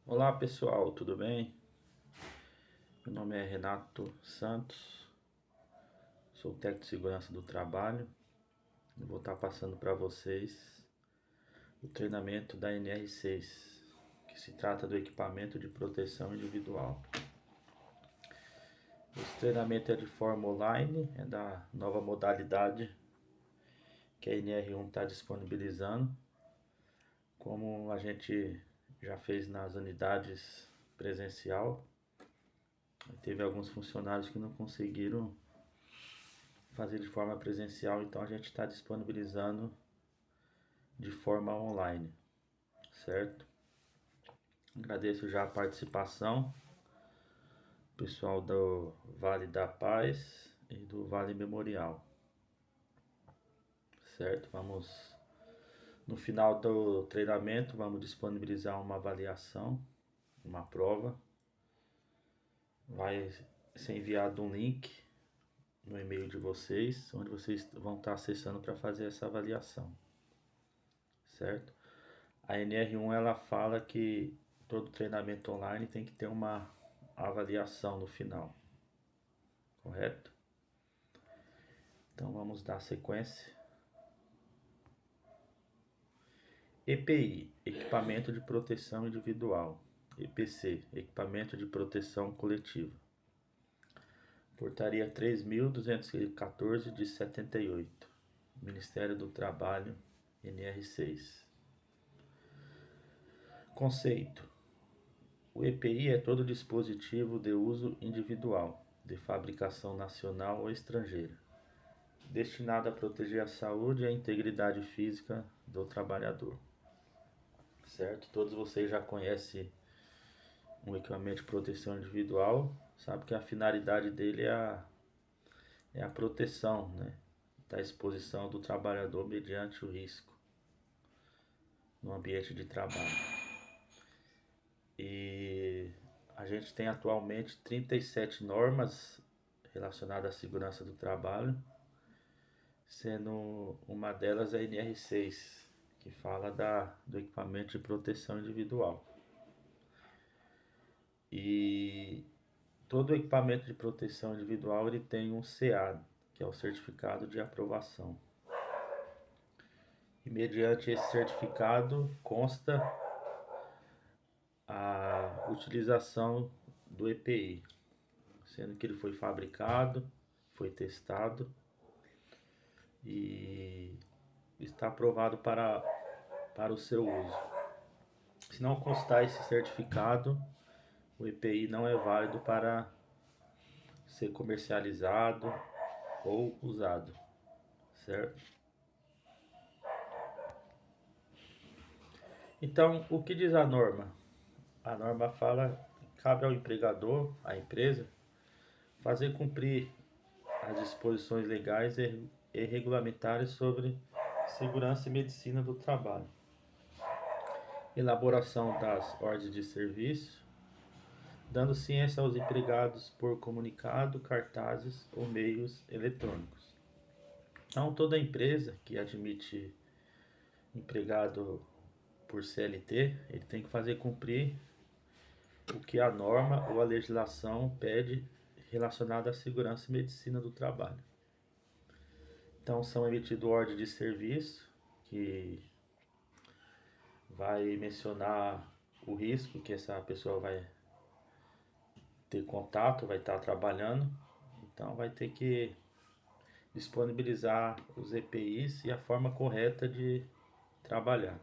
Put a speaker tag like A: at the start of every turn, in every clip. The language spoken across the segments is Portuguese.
A: Olá pessoal, tudo bem? Meu nome é Renato Santos, sou técnico de segurança do trabalho e vou estar passando para vocês o treinamento da NR6, que se trata do equipamento de proteção individual. Esse treinamento é de forma online, é da nova modalidade que a NR1 está disponibilizando, como a gente já fez nas unidades presencial. Teve alguns funcionários que não conseguiram fazer de forma presencial, então a gente está disponibilizando de forma online, certo? Agradeço já a participação, pessoal do Vale da Paz e do Vale Memorial, certo? No final do treinamento, vamos disponibilizar uma avaliação, uma prova. Vai ser enviado um link no e-mail de vocês, onde vocês vão estar acessando para fazer essa avaliação, certo? A NR1 ela fala que todo treinamento online tem que ter uma avaliação no final, correto? Então vamos dar sequência. EPI, Equipamento de Proteção Individual. EPC, Equipamento de Proteção Coletiva. Portaria 3.214 de 78. Ministério do Trabalho, NR6. Conceito. O EPI é todo dispositivo de uso individual, de fabricação nacional ou estrangeira, destinado a proteger a saúde e a integridade física do trabalhador. Certo? Todos vocês já conhecem um equipamento de proteção individual, sabe que a finalidade dele é a proteção, né, da exposição do trabalhador mediante o risco no ambiente de trabalho. E a gente tem atualmente 37 normas relacionadas à segurança do trabalho, sendo uma delas a NR6, que fala do equipamento de proteção individual. E todo equipamento de proteção individual ele tem um CA, que é o certificado de aprovação. E mediante esse certificado consta a utilização do EPI, sendo que ele foi fabricado, foi testado e está aprovado para o seu uso. Se não constar esse certificado, o EPI não é válido para ser comercializado ou usado, certo? Então, o que diz a norma? A norma fala que cabe ao empregador, à empresa, fazer cumprir as disposições legais e regulamentares sobre segurança e medicina do trabalho, elaboração das ordens de serviço, dando ciência aos empregados por comunicado, cartazes ou meios eletrônicos. Então, toda empresa que admite empregado por CLT, ele tem que fazer cumprir o que a norma ou a legislação pede relacionado à segurança e medicina do trabalho. Então, são emitidas ordens de serviço que vai mencionar o risco que essa pessoa vai ter contato, vai estar trabalhando. Então, vai ter que disponibilizar os EPIs e a forma correta de trabalhar.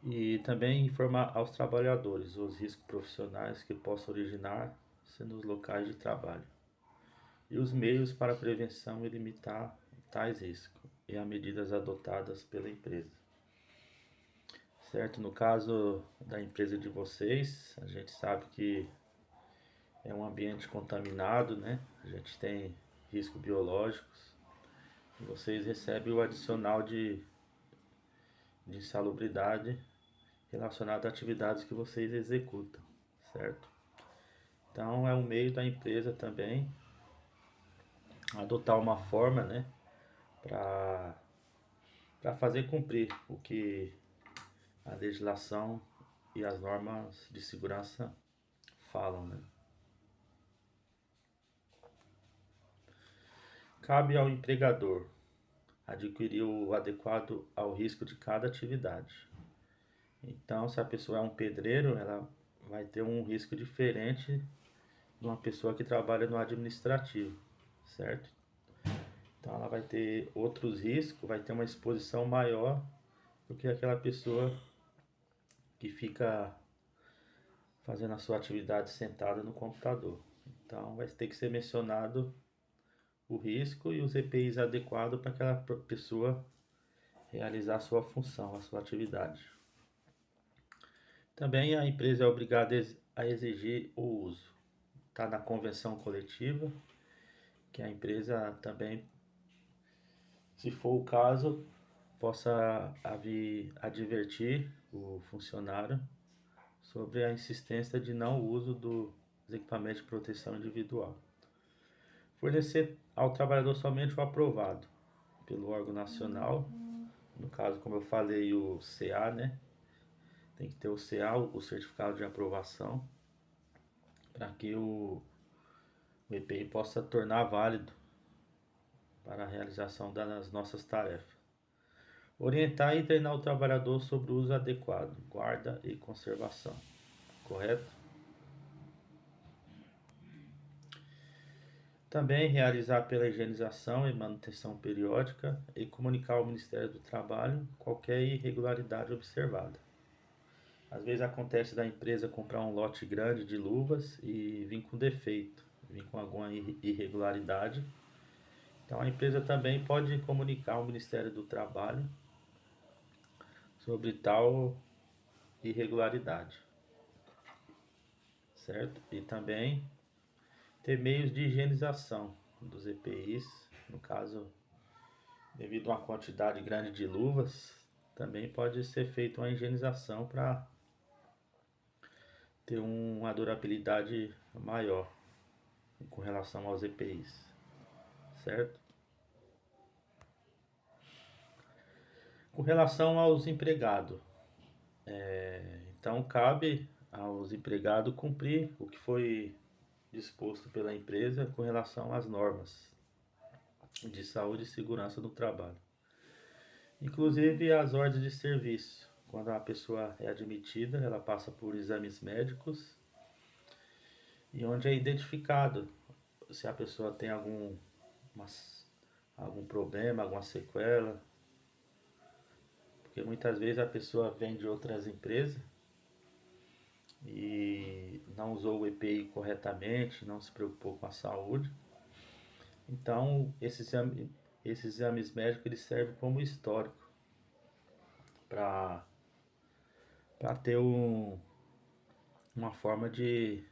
A: E também informar aos trabalhadores os riscos profissionais que possam originar-se nos locais de trabalho e os meios para prevenção e limitar tais riscos e as medidas adotadas pela empresa. Certo? No caso da empresa de vocês, a gente sabe que é um ambiente contaminado, né? A gente tem riscos biológicos. E vocês recebem o adicional de insalubridade relacionado a atividades que vocês executam, certo? Então é um meio da empresa também adotar uma forma, né, para fazer cumprir o que a legislação e as normas de segurança falam, né? Cabe ao empregador adquirir o adequado ao risco de cada atividade. Então, se a pessoa é um pedreiro, ela vai ter um risco diferente de uma pessoa que trabalha no administrativo, certo? Então, ela vai ter outros riscos, vai ter uma exposição maior do que aquela pessoa que fica fazendo a sua atividade sentada no computador. Então, vai ter que ser mencionado o risco e os EPIs adequados para aquela pessoa realizar a sua função, a sua atividade. Também a empresa é obrigada a exigir o uso. Está na convenção coletiva, que a empresa também, se for o caso, possa advertir o funcionário sobre a insistência de não uso dos equipamentos de proteção individual. Fornecer ao trabalhador somente o aprovado pelo órgão nacional, no caso, como eu falei, o CA, né? Tem que ter o CA, o certificado de aprovação, para que o EPI possa tornar válido para a realização das nossas tarefas. Orientar e treinar o trabalhador sobre o uso adequado, guarda e conservação. Correto? Também realizar pela higienização e manutenção periódica e comunicar ao Ministério do Trabalho qualquer irregularidade observada. Às vezes acontece da empresa comprar um lote grande de luvas e vir com defeito, vir com alguma irregularidade. Então a empresa também pode comunicar ao Ministério do Trabalho sobre tal irregularidade, certo? E também ter meios de higienização dos EPIs, no caso, devido a uma quantidade grande de luvas, também pode ser feita uma higienização para ter uma durabilidade maior com relação aos EPIs, certo? Com relação aos empregados, então cabe aos empregados cumprir o que foi disposto pela empresa com relação às normas de saúde e segurança no trabalho, inclusive as ordens de serviço. Quando a pessoa é admitida, ela passa por exames médicos e onde é identificado se a pessoa tem algum problema, alguma sequela, porque muitas vezes a pessoa vem de outras empresas e não usou o EPI corretamente, não se preocupou com a saúde. Então, esses exames médicos eles servem como histórico para ter uma forma de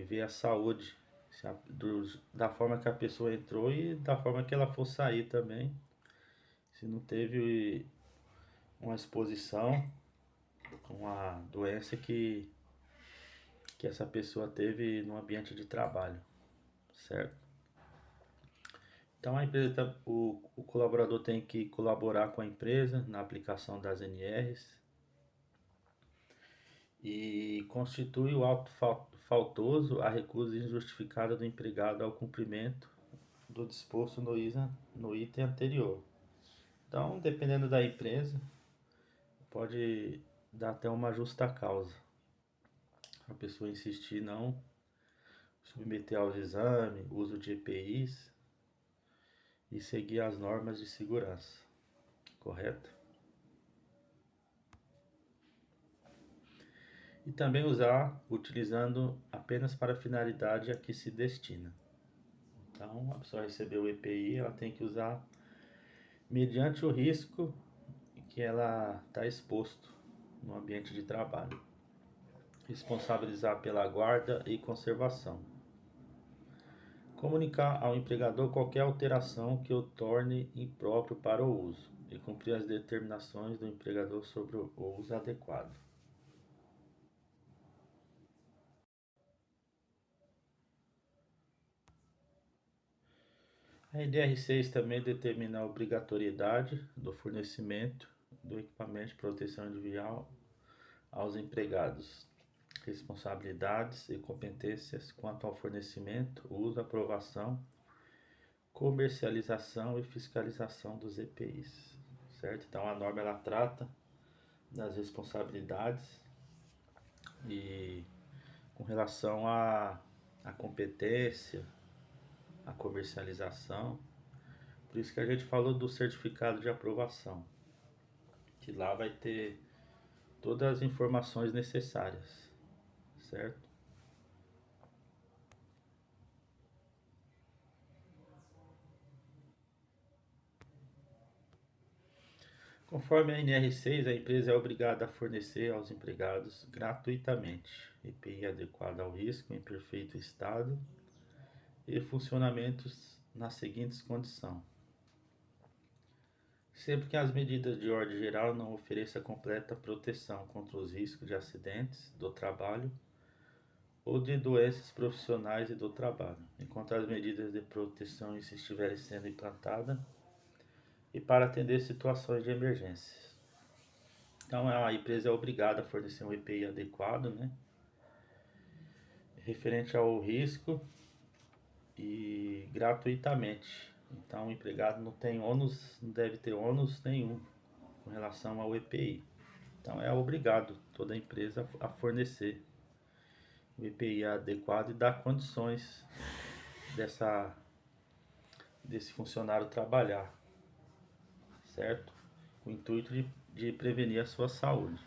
A: ver a saúde da forma que a pessoa entrou e da forma que ela for sair também. Se não teve uma exposição, uma doença que essa pessoa teve no ambiente de trabalho, certo? Então a empresa, o colaborador tem que colaborar com a empresa na aplicação das NRs e constitui o ato faltoso a recusa injustificada do empregado ao cumprimento do disposto no item anterior. Então, dependendo da empresa, pode dar até uma justa causa. A pessoa insistir em não submeter aos exames, uso de EPIs e seguir as normas de segurança, correto? E também utilizando apenas para a finalidade a que se destina. Então, a pessoa recebeu o EPI, ela tem que usar mediante o risco que ela está exposto no ambiente de trabalho. Responsabilizar pela guarda e conservação. Comunicar ao empregador qualquer alteração que o torne impróprio para o uso e cumprir as determinações do empregador sobre o uso adequado. A NR6 também determina a obrigatoriedade do fornecimento do equipamento de proteção individual aos empregados responsabilidades e competências quanto ao fornecimento, uso, aprovação, comercialização e fiscalização dos EPIs, certo? Então a norma ela trata das responsabilidades e com relação à competência, à comercialização. Por isso que a gente falou do certificado de aprovação, que lá vai ter todas as informações necessárias, certo? Conforme a NR6, a empresa é obrigada a fornecer aos empregados gratuitamente EPI adequado ao risco, em perfeito estado e funcionamentos nas seguintes condições. Sempre que as medidas de ordem geral não ofereçam completa proteção contra os riscos de acidentes do trabalho ou de doenças profissionais e do trabalho, enquanto as medidas de proteção estiverem sendo implantadas e para atender situações de emergência. Então a empresa é obrigada a fornecer um EPI adequado, né? Referente ao risco e gratuitamente. Então o empregado não tem ônus, não deve ter ônus nenhum com relação ao EPI. Então é obrigado toda a empresa a fornecer o EPI adequado e dar condições desse funcionário trabalhar, certo? Com o intuito de prevenir a sua saúde.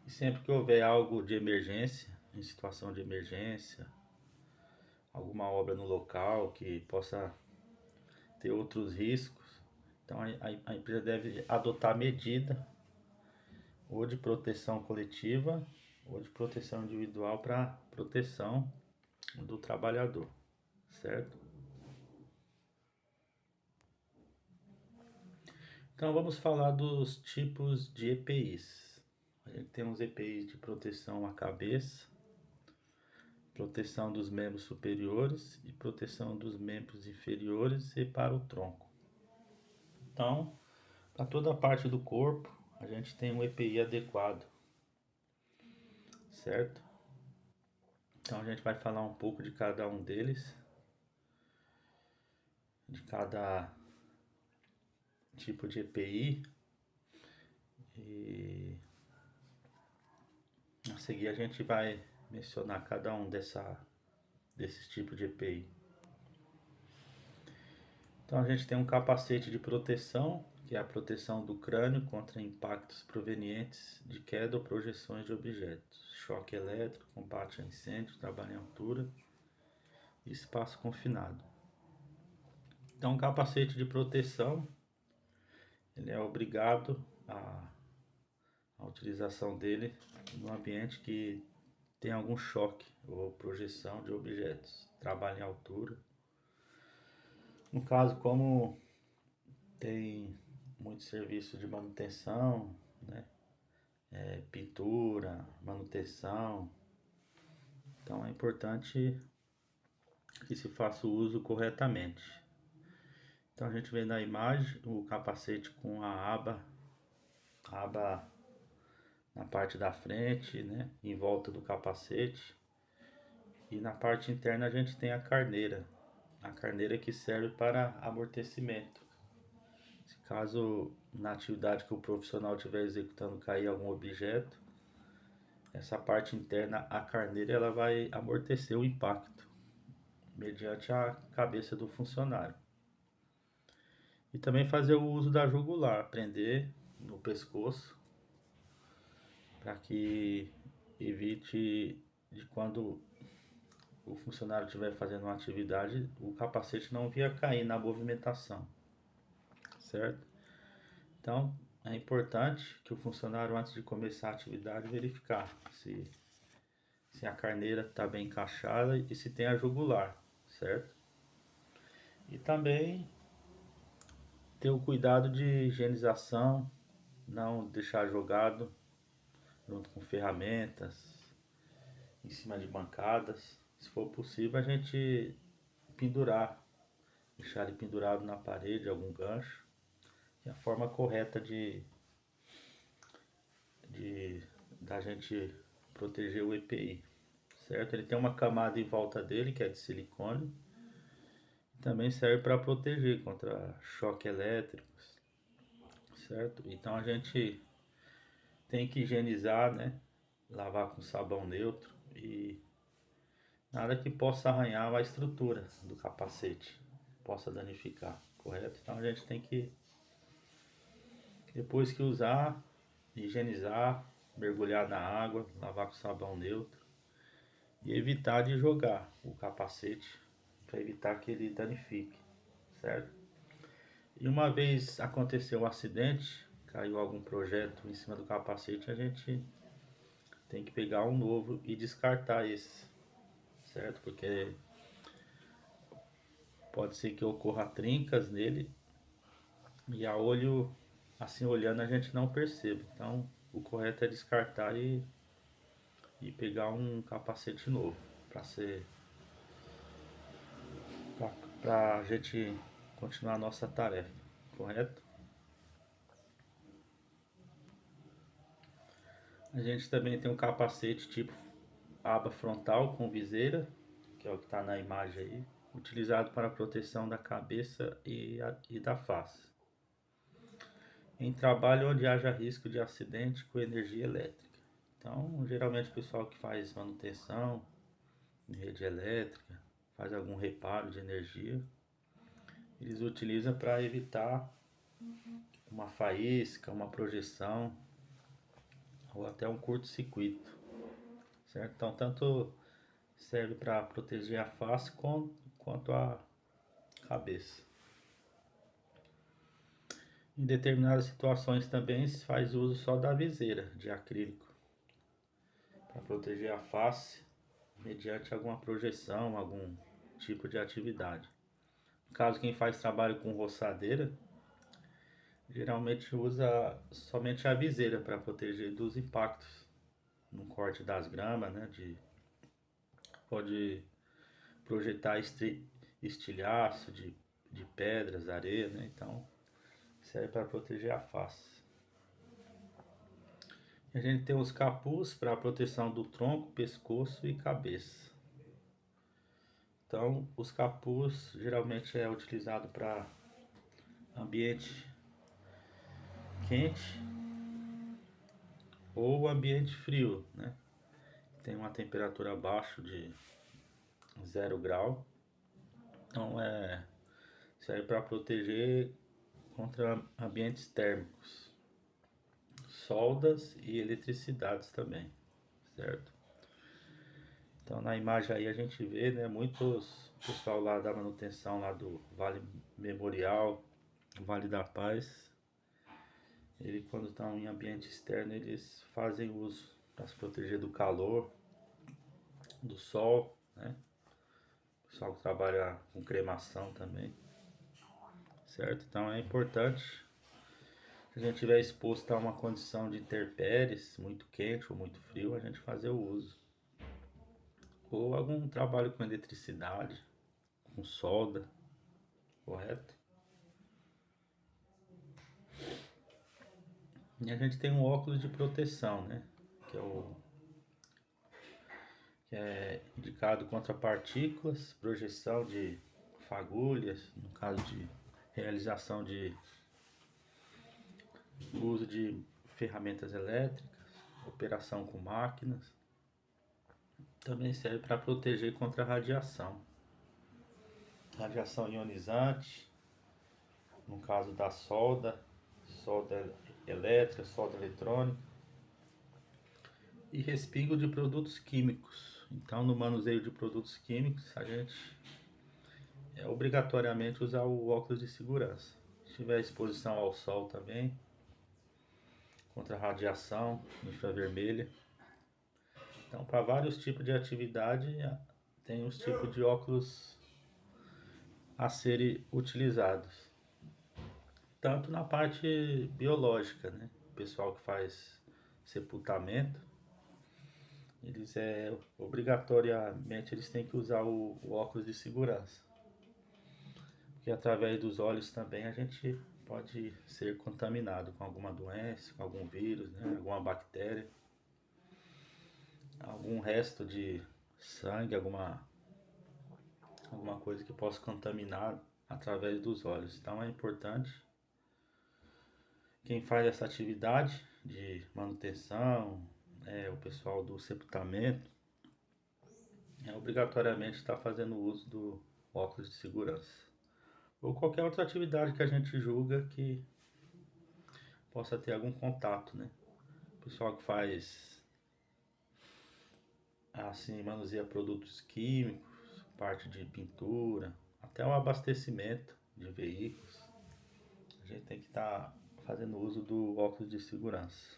A: E sempre que houver algo de emergência, em situação de emergência, alguma obra no local que possa ter outros riscos, então a empresa deve adotar medida ou de proteção coletiva ou de proteção individual para proteção do trabalhador, certo? Então vamos falar dos tipos de EPIs. A gente tem os EPIs de proteção à cabeça, proteção dos membros superiores e proteção dos membros inferiores e para o tronco. Então, para toda a parte do corpo, a gente tem um EPI adequado, certo? Então a gente vai falar um pouco de cada um deles, de cada tipo de EPI, e a seguir a gente vai mencionar cada um desses tipos de EPI. Então a gente tem um capacete de proteção, que é a proteção do crânio contra impactos provenientes de queda ou projeções de objetos, choque elétrico, combate a incêndio, trabalho em altura e espaço confinado. Então, o capacete de proteção, ele é obrigado a utilização dele no ambiente que tem algum choque ou projeção de objetos, trabalho em altura. No caso, como tem muito serviço de manutenção, né? Pintura, manutenção, então é importante que se faça o uso corretamente. Então a gente vê na imagem o capacete com a aba na parte da frente, né, em volta do capacete. E na parte interna a gente tem a carneira que serve para amortecimento. Se caso na atividade que o profissional estiver executando cair algum objeto, essa parte interna, a carneira, ela vai amortecer o impacto mediante a cabeça do funcionário. E também fazer o uso da jugular, prender no pescoço, para que evite de quando o funcionário estiver fazendo uma atividade, o capacete não via cair na movimentação, certo? Então, é importante que o funcionário, antes de começar a atividade, verificar se a carneira está bem encaixada e se tem a jugular, certo? E também ter o cuidado de higienização, não deixar jogado junto com ferramentas, em cima de bancadas. Se for possível, a gente pendurar, deixar ele pendurado na parede, algum gancho. É a forma correta de da gente proteger o EPI, certo? Ele tem uma camada em volta dele que é de silicone, também serve para proteger contra choque elétrico, certo? Então a gente tem que higienizar, né? Lavar com sabão neutro e nada que possa arranhar a estrutura do capacete, possa danificar, correto? Então a gente tem que, depois que usar, higienizar, mergulhar na água, lavar com sabão neutro e evitar de jogar o capacete para evitar que ele danifique, certo? E uma vez aconteceu um acidente, caiu algum projeto em cima do capacete, a gente tem que pegar um novo e descartar esse, certo? Porque pode ser que ocorra trincas nele e a olho, assim olhando, a gente não percebe. Então, o correto é descartar e pegar um capacete novo para ser para a gente continuar a nossa tarefa, correto? A gente também tem um capacete tipo aba frontal com viseira, que é o que está na imagem aí, utilizado para a proteção da cabeça e da face, em trabalho onde haja risco de acidente com energia elétrica. Então, geralmente o pessoal que faz manutenção em rede elétrica, faz algum reparo de energia, eles utilizam para evitar uma faísca, uma projeção ou até um curto-circuito, certo? Então, tanto serve para proteger a face quanto a cabeça. Em determinadas situações também se faz uso só da viseira de acrílico para proteger a face mediante alguma projeção, algum tipo de atividade. No caso, quem faz trabalho com roçadeira geralmente usa somente a viseira para proteger dos impactos no corte das gramas, né? Pode projetar estilhaço de pedras, areia, né? Então serve para proteger a face. A gente tem os capuz para proteção do tronco, pescoço e cabeça. Então, os capuz geralmente é utilizado para ambiente quente ou ambiente frio, né? Tem uma temperatura abaixo de 0 grau. Então, serve para proteger contra ambientes térmicos, soldas e eletricidades também, certo? Então na imagem aí a gente vê, né, muitos pessoal lá da manutenção lá do Vale Memorial, Vale da Paz, ele quando estão em ambiente externo eles fazem uso para se proteger do calor, do sol, né? O pessoal que trabalha com cremação também, certo? Então é importante, se a gente estiver exposto a uma condição de intempéries, muito quente ou muito frio, a gente fazer o uso. Ou algum trabalho com eletricidade, com solda, correto? E a gente tem um óculos de proteção, né? Que é, que é indicado contra partículas, projeção de fagulhas, no caso de realização de uso de ferramentas elétricas, operação com máquinas. Também serve para proteger contra radiação. Radiação ionizante, no caso da solda, solda elétrica, solda eletrônica e respingo de produtos químicos. Então, no manuseio de produtos químicos, a gente obrigatoriamente usar o óculos de segurança. Se tiver exposição ao sol também, contra radiação infravermelha. Então, para vários tipos de atividade, tem os tipos de óculos a serem utilizados. Tanto na parte biológica, né? O pessoal que faz sepultamento, eles obrigatoriamente eles têm que usar o óculos de segurança. Porque através dos olhos também a gente pode ser contaminado com alguma doença, com algum vírus, né? Alguma bactéria. algum resto de sangue, alguma coisa que possa contaminar através dos olhos. Então é importante quem faz essa atividade de manutenção, o pessoal do sepultamento, obrigatoriamente está fazendo uso do óculos de segurança. Ou qualquer outra atividade que a gente julga que possa ter algum contato, né? O pessoal que faz, assim, manuseia produtos químicos, parte de pintura, até o abastecimento de veículos, a gente tem que estar fazendo uso do óculos de segurança.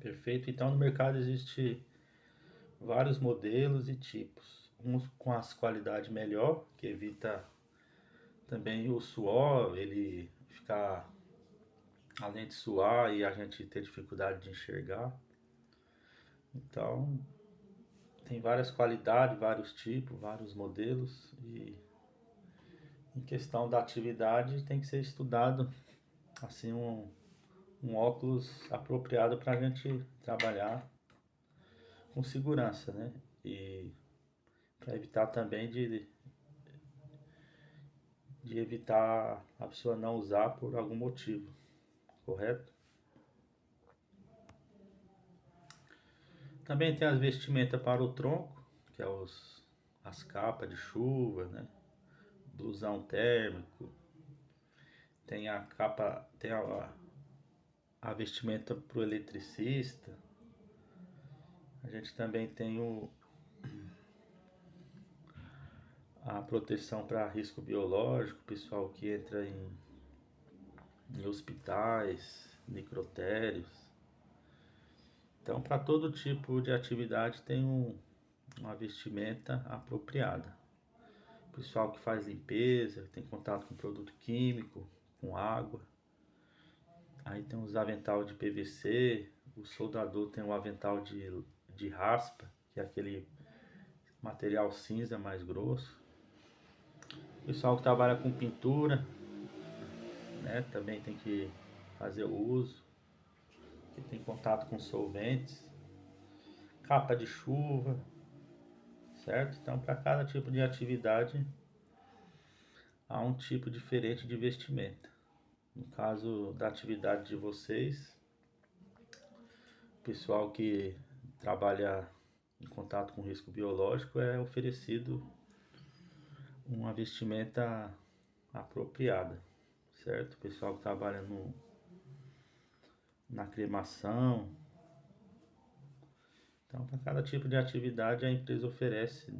A: Perfeito? Então no mercado existe vários modelos e tipos. Uns com as qualidade melhor, que evita também o suor, ele ficar, além de suar e a gente ter dificuldade de enxergar. Então tem várias qualidades, vários tipos, vários modelos, e em questão da atividade tem que ser estudado assim um óculos apropriado para a gente trabalhar com segurança, né? E para evitar também de evitar a pessoa não usar por algum motivo, correto? Também tem as vestimentas para o tronco, que é as capas de chuva, né? Blusão térmico, tem a capa, tem a vestimenta para o eletricista. A gente também tem a proteção para risco biológico, pessoal que entra em hospitais, necrotérios. Então, para todo tipo de atividade tem uma vestimenta apropriada. Pessoal que faz limpeza, tem contato com produto químico, com água. Aí tem os avental de PVC, o soldador tem um avental de raspa, que é aquele material cinza mais grosso. Pessoal que trabalha com pintura, né, também tem que fazer o uso, que tem contato com solventes, capa de chuva, certo? Então, para cada tipo de atividade há um tipo diferente de vestimenta. No caso da atividade de vocês, pessoal que trabalha em contato com risco biológico é oferecido uma vestimenta apropriada, certo? Pessoal que trabalha na cremação. Então, para cada tipo de atividade, a empresa oferece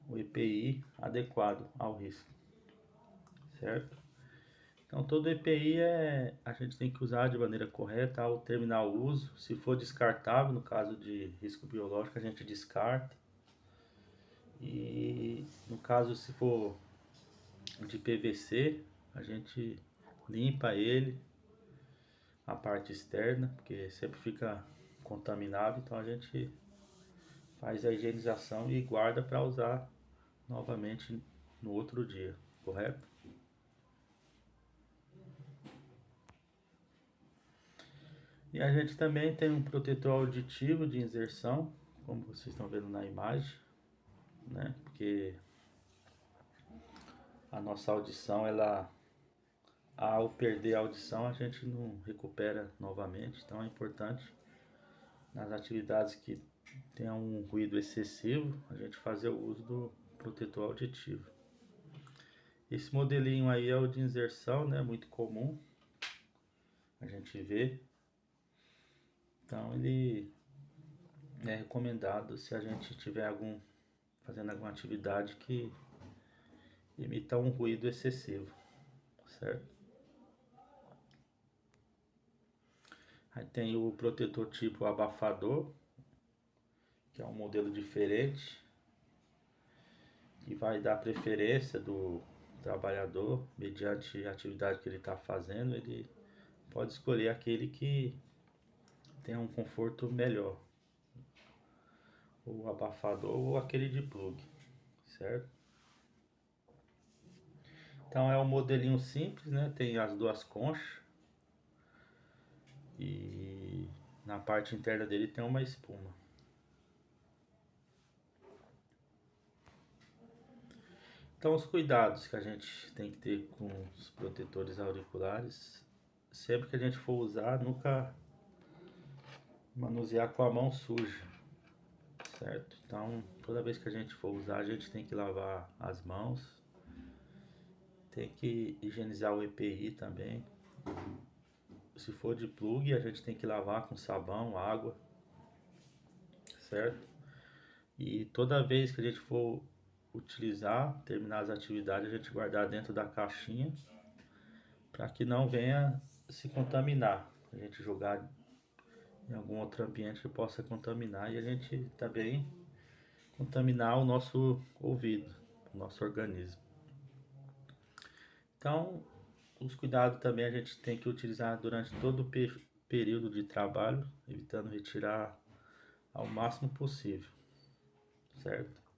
A: o EPI adequado ao risco, certo? Então, todo EPI a gente tem que usar de maneira correta ao terminar o uso. Se for descartável, no caso de risco biológico, a gente descarta. E no caso, se for de PVC, a gente limpa ele, a parte externa, porque sempre fica contaminado, então a gente faz a higienização e guarda para usar novamente no outro dia, correto? E a gente também tem um protetor auditivo de inserção, como vocês estão vendo na imagem, né? Porque a nossa audição, ela, ao perder a audição, a gente não recupera novamente, então é importante nas atividades que tenham um ruído excessivo, a gente fazer o uso do protetor auditivo. Esse modelinho aí é o de inserção, né? Muito comum a gente vê. Então ele é recomendado se a gente tiver fazendo alguma atividade que emita um ruído excessivo, certo? Aí tem o protetor tipo abafador, que é um modelo diferente, que vai dar preferência do trabalhador, mediante a atividade que ele está fazendo, ele pode escolher aquele que tem um conforto melhor, o abafador ou aquele de plug, certo? Então é um modelinho simples, né? Tem as duas conchas e na parte interna dele tem uma espuma. Então, os cuidados que a gente tem que ter com os protetores auriculares, sempre que a gente for usar, nunca manusear com a mão suja, certo? Então, toda vez que a gente for usar, a gente tem que lavar as mãos, tem que higienizar o EPI também. Se for de plug, a gente tem que lavar com sabão, água, certo? E toda vez que a gente for utilizar, terminar as atividades, a gente guardar dentro da caixinha para que não venha se contaminar. A gente jogar em algum outro ambiente que possa contaminar e a gente também contaminar o nosso ouvido, o nosso organismo. Então, os cuidados também a gente tem que utilizar durante todo o período de trabalho, evitando retirar ao máximo possível, certo?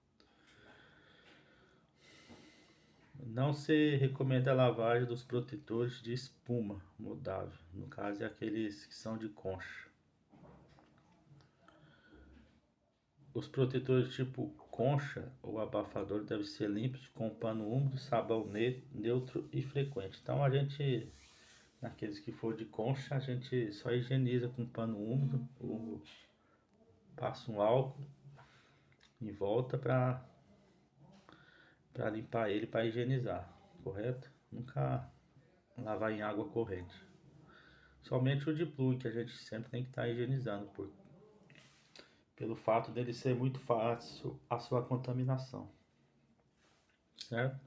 A: Não se recomenda a lavagem dos protetores de espuma moldável, no caso é aqueles que são de concha. Os protetores tipo concha ou abafador devem ser limpos com pano úmido, sabão neutro e frequente. Então a gente, naqueles que for de concha, a gente só higieniza com pano úmido, ou passa um álcool em volta para limpar ele, para higienizar, correto? Nunca lavar em água corrente. Somente o de plug que a gente sempre tem que estar higienizando, pelo fato dele ser muito fácil a sua contaminação, certo?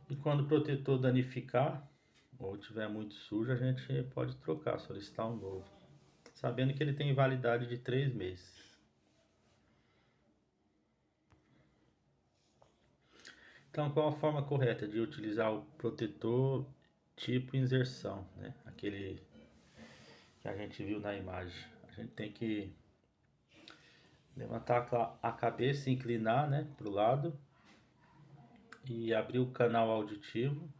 A: E quando o protetor danificar ou tiver muito sujo, a gente pode trocar, solicitar um novo, sabendo que ele tem validade de 3 meses. Então, qual a forma correta de utilizar o protetor tipo inserção, né? Aquele que a gente viu na imagem. A gente tem que levantar a cabeça, inclinar, né, para o lado e abrir o canal auditivo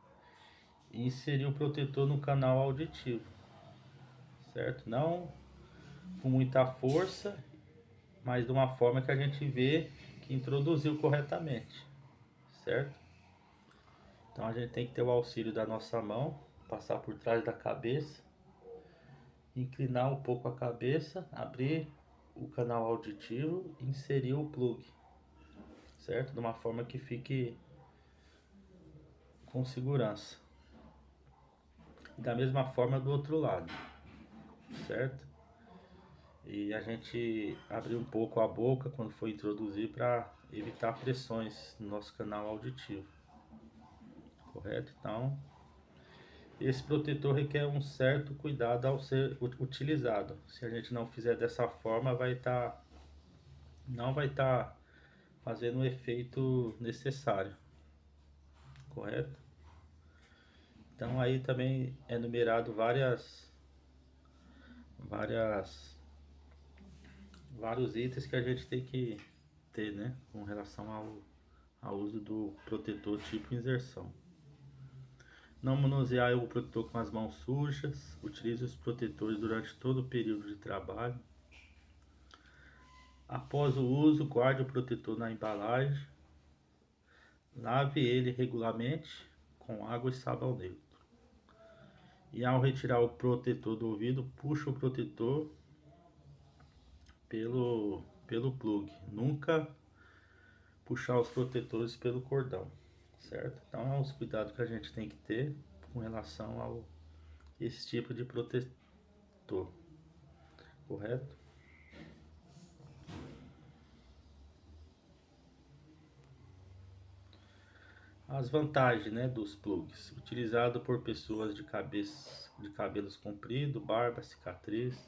A: e inserir o protetor no canal auditivo, certo? Não com muita força, mas de uma forma que a gente vê que introduziu corretamente, certo? Então a gente tem que ter o auxílio da nossa mão, passar por trás da cabeça, inclinar um pouco a cabeça, abrir o canal auditivo e inserir o plug, certo? De uma forma que fique com segurança. E da mesma forma do outro lado, certo? E a gente abrir um pouco a boca quando for introduzir para evitar pressões no nosso canal auditivo, correto? Então, esse protetor requer um certo cuidado ao ser utilizado. Se a gente não fizer dessa forma, não vai estar fazendo o efeito necessário, correto? Então aí também é numerado vários itens que a gente tem que ter, né, com relação ao uso do protetor tipo inserção. Não manusear o protetor com as mãos sujas. Utilize os protetores durante todo o período de trabalho. Após o uso, guarde o protetor na embalagem. Lave ele regularmente com água e sabão neutro. E ao retirar o protetor do ouvido, puxe o protetor pelo plug. Nunca puxar os protetores pelo cordão, certo? Então é os cuidados que a gente tem que ter com relação a esse tipo de protetor, correto? As vantagens, né, dos plugs, utilizado por pessoas de cabelos comprido, barba, cicatriz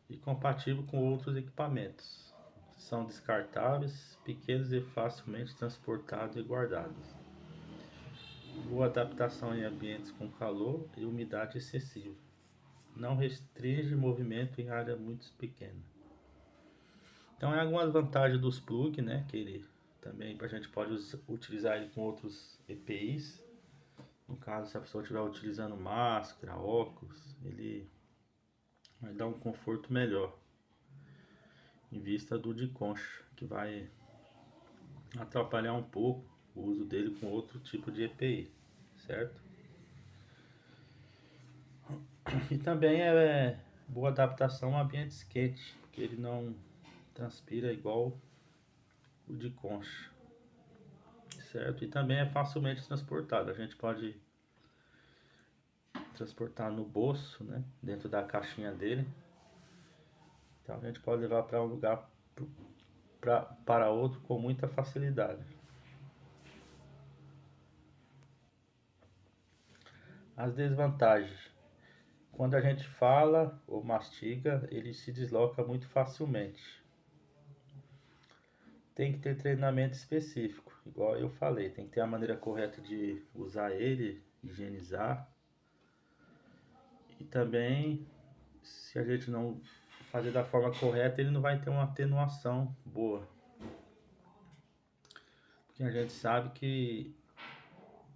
A: e compatível com outros equipamentos. São descartáveis, pequenos e facilmente transportados e guardados. Boa adaptação em ambientes com calor e umidade excessiva. Não restringe movimento em área muito pequena. Então, é algumas vantagens dos plugs, né? Que ele também a gente pode utilizar ele com outros EPIs. No caso, se a pessoa estiver utilizando máscara, óculos, ele vai dar um conforto melhor em vista do de concha, que vai atrapalhar um pouco o uso dele com outro tipo de EPI, certo? E também é boa adaptação a ambientes quentes, porque ele não transpira igual o de concha, certo? E também é facilmente transportado. A gente pode transportar no bolso, né? Dentro da caixinha dele. Então a gente pode levar para um lugar para outro com muita facilidade. As desvantagens. Quando a gente fala ou mastiga, ele se desloca muito facilmente. Tem que ter treinamento específico, igual eu falei, tem que ter a maneira correta de usar ele, higienizar. E também, se a gente não fazer da forma correta, ele não vai ter uma atenuação boa. Porque a gente sabe que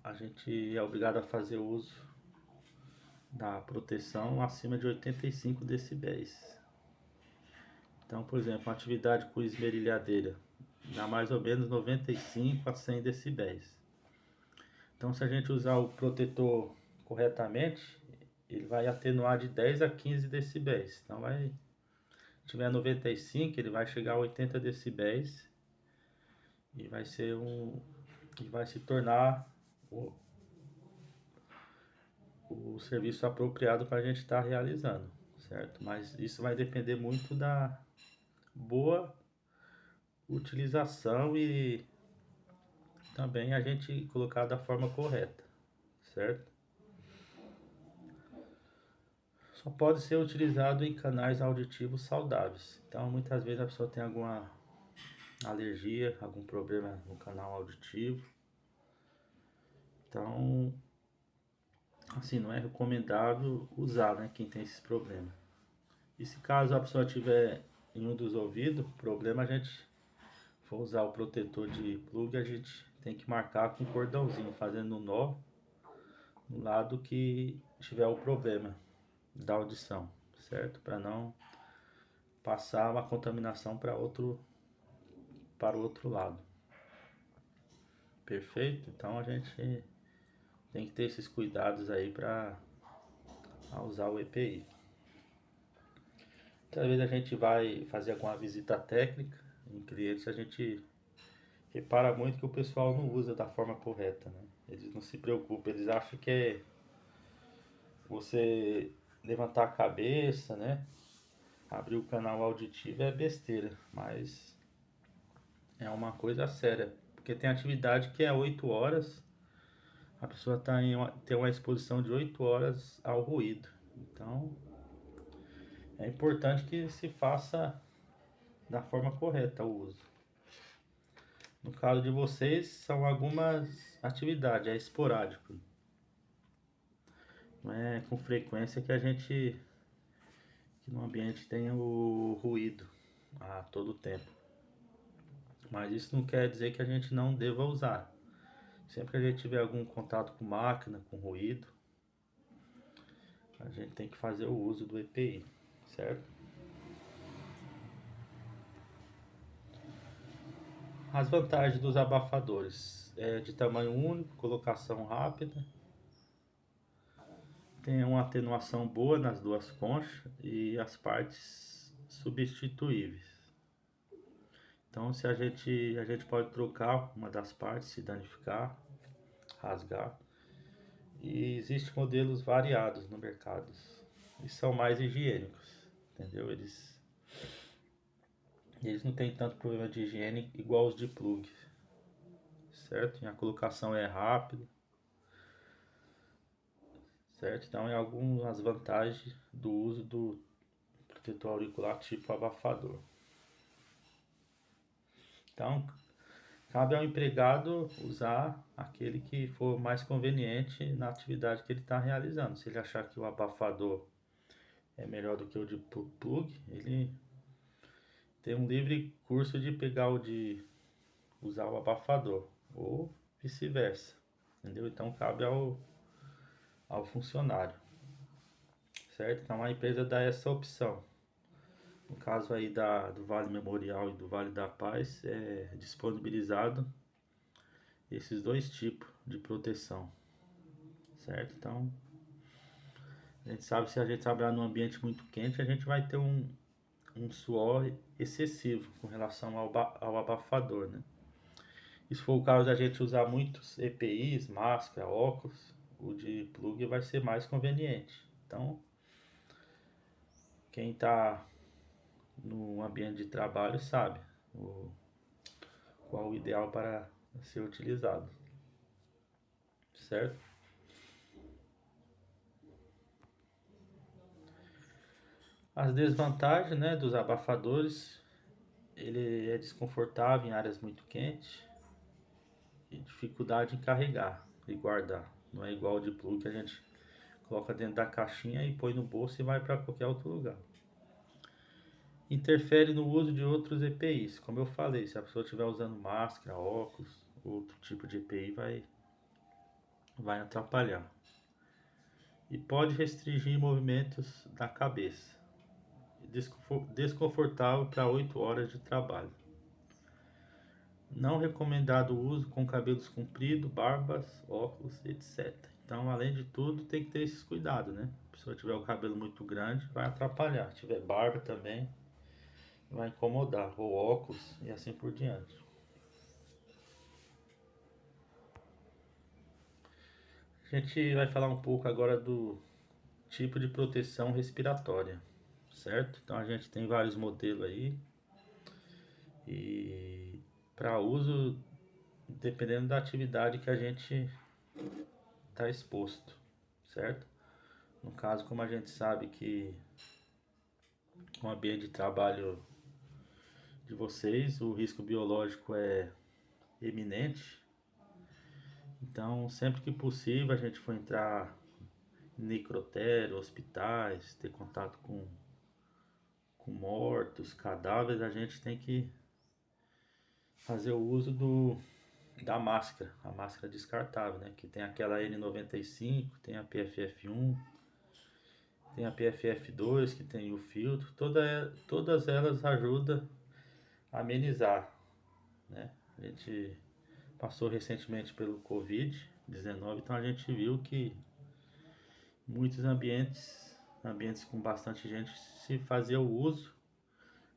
A: a gente é obrigado a fazer uso da proteção acima de 85 decibéis. Então, por exemplo, uma atividade com esmerilhadeira dá mais ou menos 95 a 100 decibéis. Então, se a gente usar o protetor corretamente, ele vai atenuar de 10 a 15 decibéis. Então, se tiver 95, ele vai chegar a 80 decibéis e vai se tornar o serviço apropriado para a gente estar realizando, certo? Mas isso vai depender muito da boa utilização e também a gente colocar da forma correta, certo? Só pode ser utilizado em canais auditivos saudáveis. Então, muitas vezes a pessoa tem alguma alergia, algum problema no canal auditivo. Então, assim, não é recomendável usar, né, quem tem esses problemas. E se caso a pessoa tiver em um dos ouvidos, problema, a gente for usar o protetor de plug, a gente tem que marcar com um cordãozinho, fazendo um nó no lado que tiver o problema da audição, certo? Para não passar uma contaminação para o outro lado. Perfeito? Então a gente tem que ter esses cuidados aí para usar o EPI. Às vezes a gente vai fazer alguma visita técnica em clientes, a gente repara muito que o pessoal não usa da forma correta, né? Eles não se preocupam, eles acham que é você levantar a cabeça, né? Abrir o canal auditivo é besteira, mas é uma coisa séria. Porque tem atividade que é 8 horas, a pessoa tem uma exposição de 8 horas ao ruído. Então é importante que se faça da forma correta o uso. No caso de vocês, são algumas atividades, é esporádico. Não é com frequência que que no ambiente tenha o ruído a todo tempo. Mas isso não quer dizer que a gente não deva usar. Sempre que a gente tiver algum contato com máquina, com ruído, a gente tem que fazer o uso do EPI, certo? As vantagens dos abafadores é de tamanho único, colocação rápida, tem uma atenuação boa nas duas conchas e as partes substituíveis. Então, se a gente pode trocar uma das partes, se danificar, rasgar. E existem modelos variados no mercado e são mais higiênicos, entendeu? Eles não têm tanto problema de higiene igual os de plug, certo? E a colocação é rápida, certo? Então, é algumas vantagens do uso do protetor auricular tipo abafador. Então, cabe ao empregado usar aquele que for mais conveniente na atividade que ele está realizando. Se ele achar que o abafador é melhor do que o de plug, ele tem um livre curso de pegar o de usar o abafador ou vice-versa, entendeu? Então cabe ao funcionário, certo? Então a empresa dá essa opção. No caso aí do Vale Memorial e do Vale da Paz, é disponibilizado esses dois tipos de proteção, certo? Então, a gente sabe que se a gente trabalhar num ambiente muito quente, a gente vai ter um suor excessivo com relação ao abafador, né? E se for o caso da gente usar muitos EPIs, máscara, óculos, o de plug vai ser mais conveniente. Então, quem está no ambiente de trabalho sabe qual o ideal para ser utilizado, certo? As desvantagens, né, dos abafadores, ele é desconfortável em áreas muito quentes e dificuldade em carregar e guardar. Não é igual o de plug que a gente coloca dentro da caixinha e põe no bolso e vai para qualquer outro lugar. Interfere no uso de outros EPIs. Como eu falei, se a pessoa estiver usando máscara, óculos, outro tipo de EPI vai atrapalhar. E pode restringir movimentos da cabeça. Desconfortável para 8 horas de trabalho. Não recomendado o uso com cabelos compridos, barbas, óculos, etc. Então, além de tudo, tem que ter esses cuidados, né? Se a pessoa tiver o cabelo muito grande, vai atrapalhar. Se tiver barba também, vai incomodar. Ou óculos e assim por diante. A gente vai falar um pouco agora do tipo de proteção respiratória, certo? Então, a gente tem vários modelos aí. E para uso dependendo da atividade que a gente está exposto, certo? No caso, como a gente sabe que o ambiente de trabalho de vocês, o risco biológico é eminente, então sempre que possível a gente for entrar em necrotério, hospitais, ter contato com mortos, cadáveres, a gente tem que fazer o uso da máscara, a máscara descartável, né? Que tem aquela N95, tem a PFF1, tem a PFF2, que tem o filtro, todas elas ajudam a amenizar, né? A gente passou recentemente pelo Covid-19, então a gente viu que muitos ambientes com bastante gente, se fazia o uso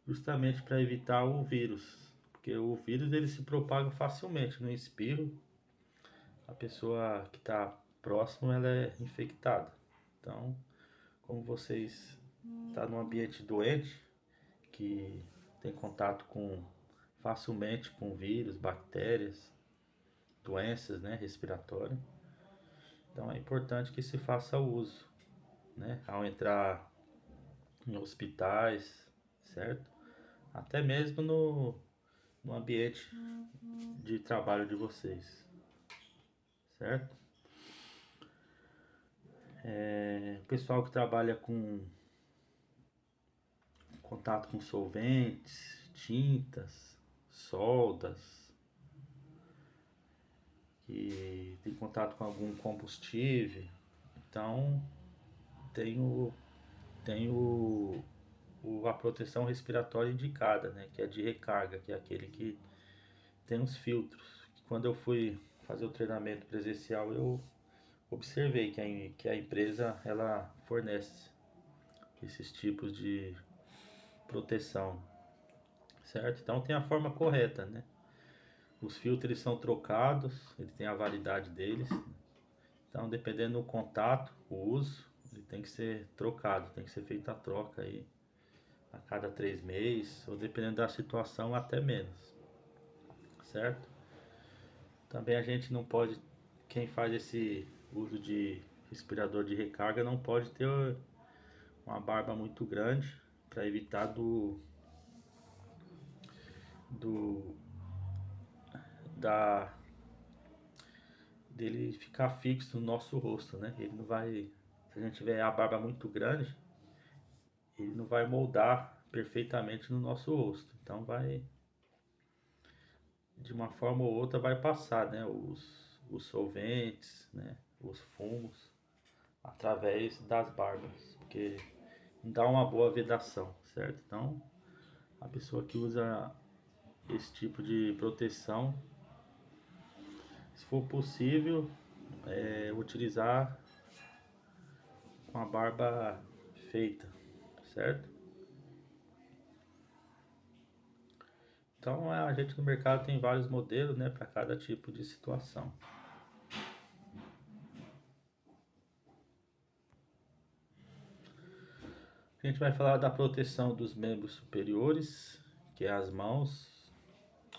A: justamente para evitar o vírus, porque o vírus ele se propaga facilmente no espirro, a pessoa que está próximo ela é infectada. Então, como vocês estão num ambiente doente, que tem contato facilmente com vírus, bactérias, doenças, né, respiratórias, então é importante que se faça uso, né, ao entrar em hospitais, certo? Até mesmo no ambiente de trabalho de vocês, certo? O pessoal que trabalha com contato com solventes, tintas, soldas, que tem contato com algum combustível, então tem a proteção respiratória indicada, né, que é de recarga, que é aquele que tem os filtros. Quando eu fui fazer o treinamento presencial, eu observei que a empresa ela fornece esses tipos de proteção, certo? Então tem a forma correta, né? Os filtros eles são trocados, ele tem a validade deles. Então, dependendo do contato, o uso, ele tem que ser trocado, tem que ser feita a troca aí a cada 3 meses, ou dependendo da situação, até menos, certo? Também a gente não pode, quem faz esse uso de respirador de recarga não pode ter uma barba muito grande para evitar do da dele ficar fixo no nosso rosto, né? Ele não vai, se a gente tiver a barba muito grande, ele não vai moldar perfeitamente no nosso rosto. Então vai, de uma forma ou outra, vai passar, né? Os solventes, né? Os fumos através das barbas, porque não dá uma boa vedação, certo? Então, a pessoa que usa esse tipo de proteção, se for possível, utilizar com a barba feita, certo? Então, a gente no mercado tem vários modelos, né, para cada tipo de situação. A gente vai falar da proteção dos membros superiores, que é as mãos.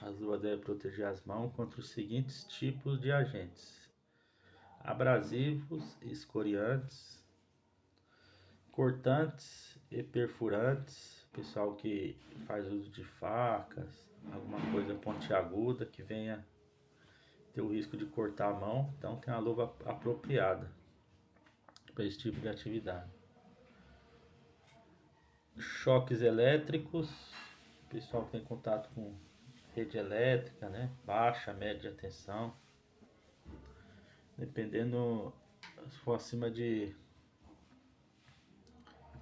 A: As luvas devem proteger as mãos contra os seguintes tipos de agentes: abrasivos, escoriantes, cortantes e perfurantes. Pessoal que faz uso de facas, alguma coisa pontiaguda que venha ter o risco de cortar a mão, então tem a luva apropriada para esse tipo de atividade. Choques elétricos, o pessoal que tem contato com rede elétrica, né? Baixa, média tensão. Dependendo, se for acima de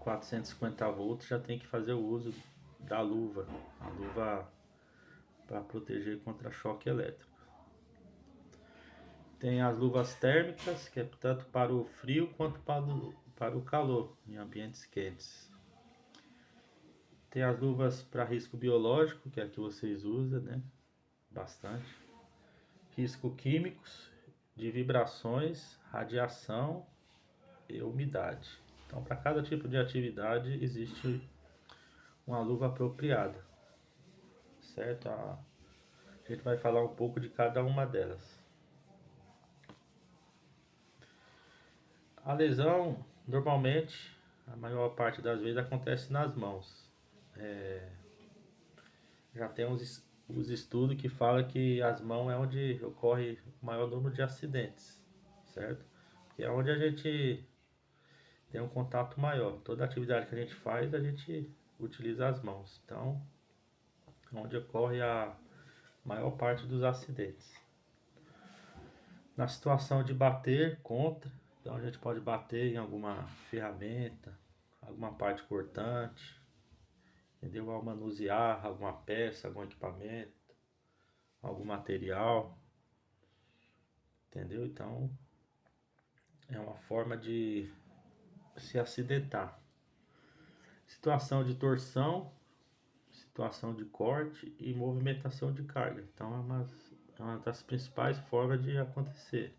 A: 450 volts, já tem que fazer o uso da luva, a luva para proteger contra choque elétrico. Tem as luvas térmicas, que é tanto para o frio quanto para o calor, em ambientes quentes. Tem as luvas para risco biológico, que é a que vocês usam, né? Bastante. Risco químicos, de vibrações, radiação e umidade. Então, para cada tipo de atividade existe uma luva apropriada, certo? A gente vai falar um pouco de cada uma delas. A lesão, normalmente, a maior parte das vezes acontece nas mãos. Já tem os estudos que falam que as mãos é onde ocorre o maior número de acidentes, certo? Que é onde a gente tem um contato maior. Toda atividade que a gente faz, a gente utiliza as mãos. Então, é onde ocorre a maior parte dos acidentes. Na situação de bater contra, então a gente pode bater em alguma ferramenta, alguma parte cortante, entendeu? Ao manusear alguma peça, algum equipamento, algum material, entendeu? Então, é uma forma de se acidentar. Situação de torção, situação de corte e movimentação de carga. Então, é uma das principais formas de acontecer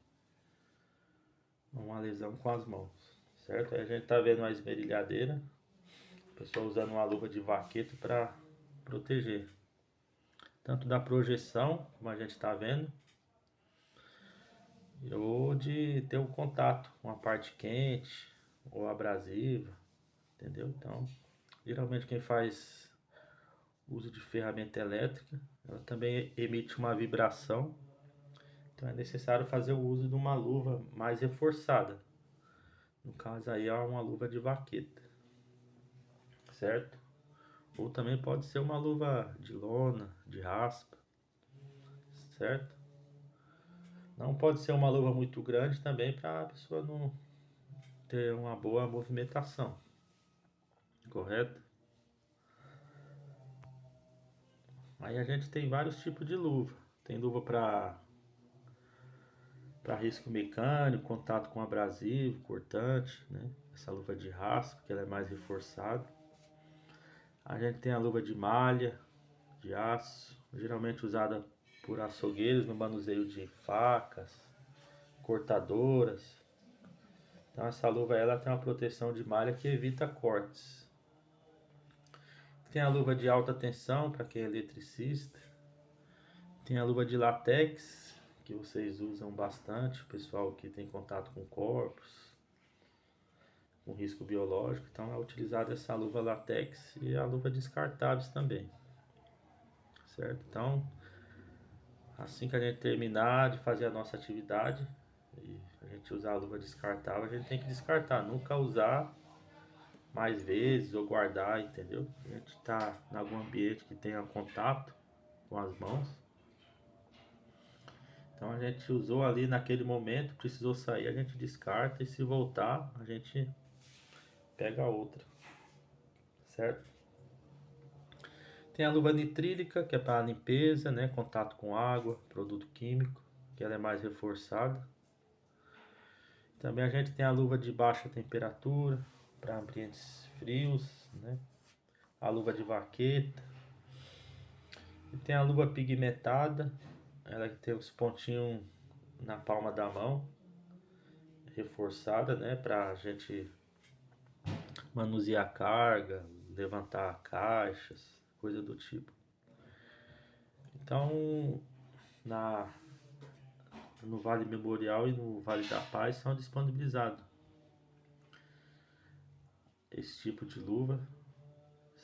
A: uma lesão com as mãos, certo? Aí a gente tá vendo uma esmerilhadeira, a pessoa usando uma luva de vaqueiro para proteger, tanto da projeção, como a gente está vendo, ou de ter um contato com a parte quente ou abrasiva, entendeu? Então, geralmente quem faz uso de ferramenta elétrica, ela também emite uma vibração, então é necessário fazer o uso de uma luva mais reforçada. No caso aí é uma luva de vaqueta, certo? Ou também pode ser uma luva de lona, de raspa, certo? Não pode ser uma luva muito grande também para a pessoa não ter uma boa movimentação, correto? Aí a gente tem vários tipos de luva. Tem luva para risco mecânico, contato com abrasivo, cortante, né? Essa luva de raspa, que ela é mais reforçada. A gente tem a luva de malha, de aço, geralmente usada por açougueiros no manuseio de facas, cortadoras. Então essa luva ela tem uma proteção de malha que evita cortes. Tem a luva de alta tensão para quem é eletricista. Tem a luva de látex que vocês usam bastante, o pessoal que tem contato com corpos, com risco biológico. Então é utilizada essa luva látex e a luva descartáveis também, certo? Então assim que a gente terminar de fazer a nossa atividade e a gente usar a luva descartável, a gente tem que descartar, nunca usar mais vezes ou guardar, entendeu? A gente está em algum ambiente que tenha contato com as mãos. Então a gente usou ali naquele momento, precisou sair, a gente descarta e se voltar, a gente pega outra, certo? Tem a luva nitrílica, que é para limpeza, né? Contato com água, produto químico, que ela é mais reforçada. Também a gente tem a luva de baixa temperatura, para ambientes frios, né? A luva de vaqueta. E tem a luva pigmentada, ela que tem os pontinhos na palma da mão, reforçada, né? Para a gente manusear carga, levantar caixas, coisa do tipo. Então, na, no Vale Memorial e no Vale da Paz são disponibilizados esse tipo de luva,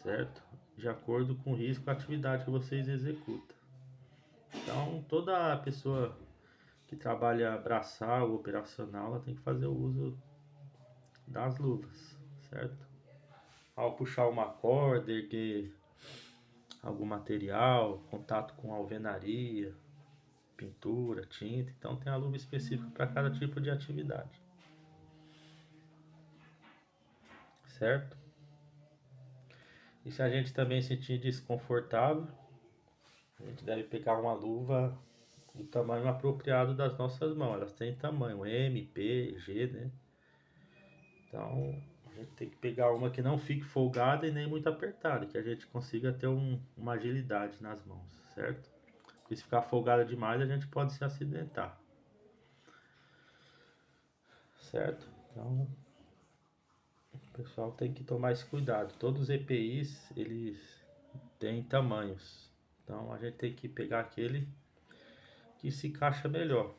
A: certo? De acordo com o risco e a atividade que vocês executam. Então, toda pessoa que trabalha braçal ou operacional, ela tem que fazer o uso das luvas, certo? Ao puxar uma corda, erguer algum material, contato com alvenaria, pintura, tinta, então tem a luva específica para cada tipo de atividade, certo? E se a gente também se sentir desconfortável, a gente deve pegar uma luva do tamanho apropriado das nossas mãos. Elas têm tamanho M, P, G, né? Então a gente tem que pegar uma que não fique folgada e nem muito apertada, que a gente consiga ter uma agilidade nas mãos, certo? Porque se ficar folgada demais a gente pode se acidentar, certo? Então o pessoal tem que tomar esse cuidado. Todos os EPIs eles têm tamanhos, então a gente tem que pegar aquele que se encaixa melhor,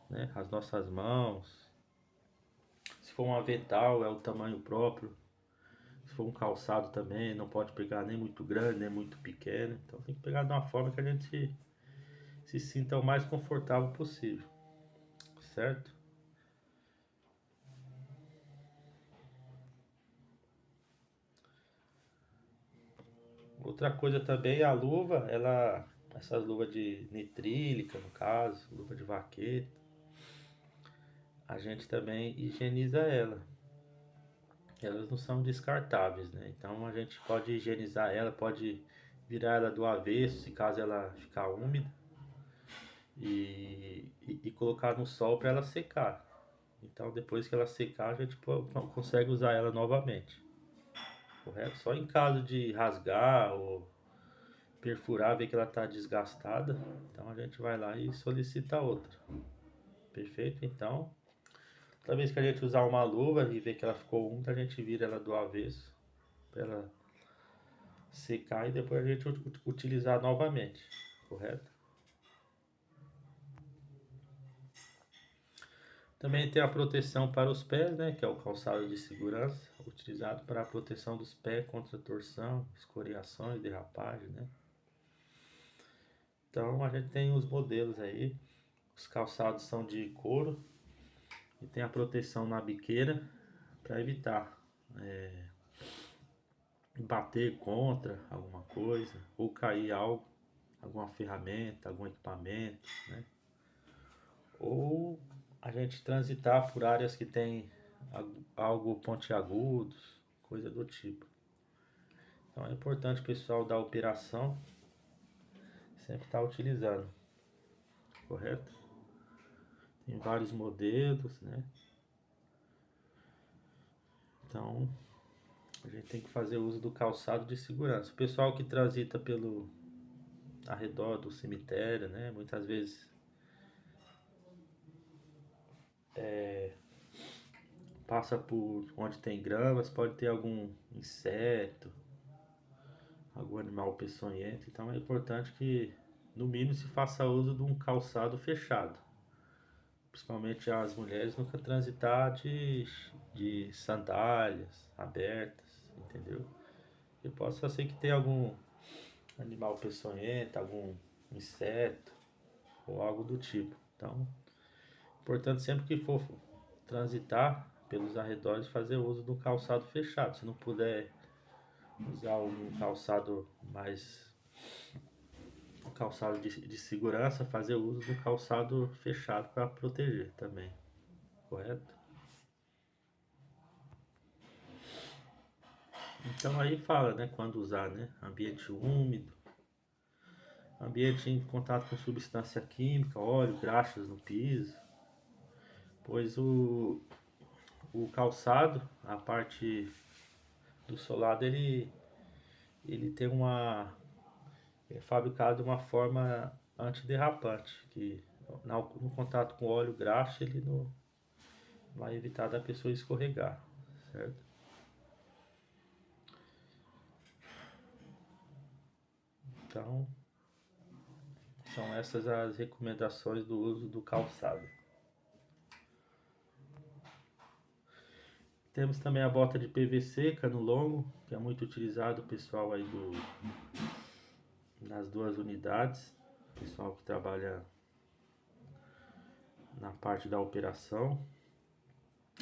A: né? As nossas mãos. Se for um avental, é o tamanho próprio. Se for um calçado também, não pode pegar nem muito grande, nem muito pequeno. Então tem que pegar de uma forma que a gente se sinta o mais confortável possível, certo? Outra coisa também é a luva, essas luvas de nitrílica, no caso, luva de vaqueta, a gente também higieniza ela. Elas não são descartáveis, né? Então a gente pode higienizar ela, pode virar ela do avesso, se caso ela ficar úmida, e colocar no sol para ela secar. Então depois que ela secar, a gente consegue usar ela novamente, correto? Só em caso de rasgar ou perfurar, ver que ela está desgastada, então a gente vai lá e solicita outra. Perfeito? Então, toda vez que a gente usar uma luva e ver que ela ficou úmida, a gente vira ela do avesso para ela secar e depois a gente utilizar novamente, correto? Também tem a proteção para os pés, né, que é o calçado de segurança, utilizado para a proteção dos pés contra torção, escoriações, derrapagem, né? Então a gente tem os modelos aí, os calçados são de couro e tem a proteção na biqueira para evitar bater contra alguma coisa ou cair algo, alguma ferramenta, algum equipamento, né? Ou a gente transitar por áreas que tem algo pontiagudos, coisa do tipo. Então é importante o pessoal da operação sempre estar utilizando, correto? Tem vários modelos, né? Então a gente tem que fazer uso do calçado de segurança. O pessoal que transita pelo arredor do cemitério, né? Muitas vezes passa por onde tem gramas, pode ter algum inseto, algum animal peçonhento. Então é importante que no mínimo se faça uso de um calçado fechado. Principalmente as mulheres nunca transitar de sandálias abertas, entendeu? E possa ser que tenha algum animal peçonhento, algum inseto ou algo do tipo. Então, importante sempre que for transitar pelos arredores fazer uso do calçado fechado. Se não puder usar um calçado mais um calçado de segurança, fazer uso do calçado fechado para proteger também, correto? Então aí fala, né, quando usar, né? Ambiente úmido, ambiente em contato com substância química, óleo, graxas no piso, pois o calçado, a parte do solado, ele tem uma, ele é fabricado de uma forma antiderrapante, que no contato com óleo, graxa, ele não vai evitar da pessoa escorregar, certo? Então, são essas as recomendações do uso do calçado. Temos também a bota de PVC, cano longo, que é muito utilizado o pessoal aí nas duas unidades, o pessoal que trabalha na parte da operação,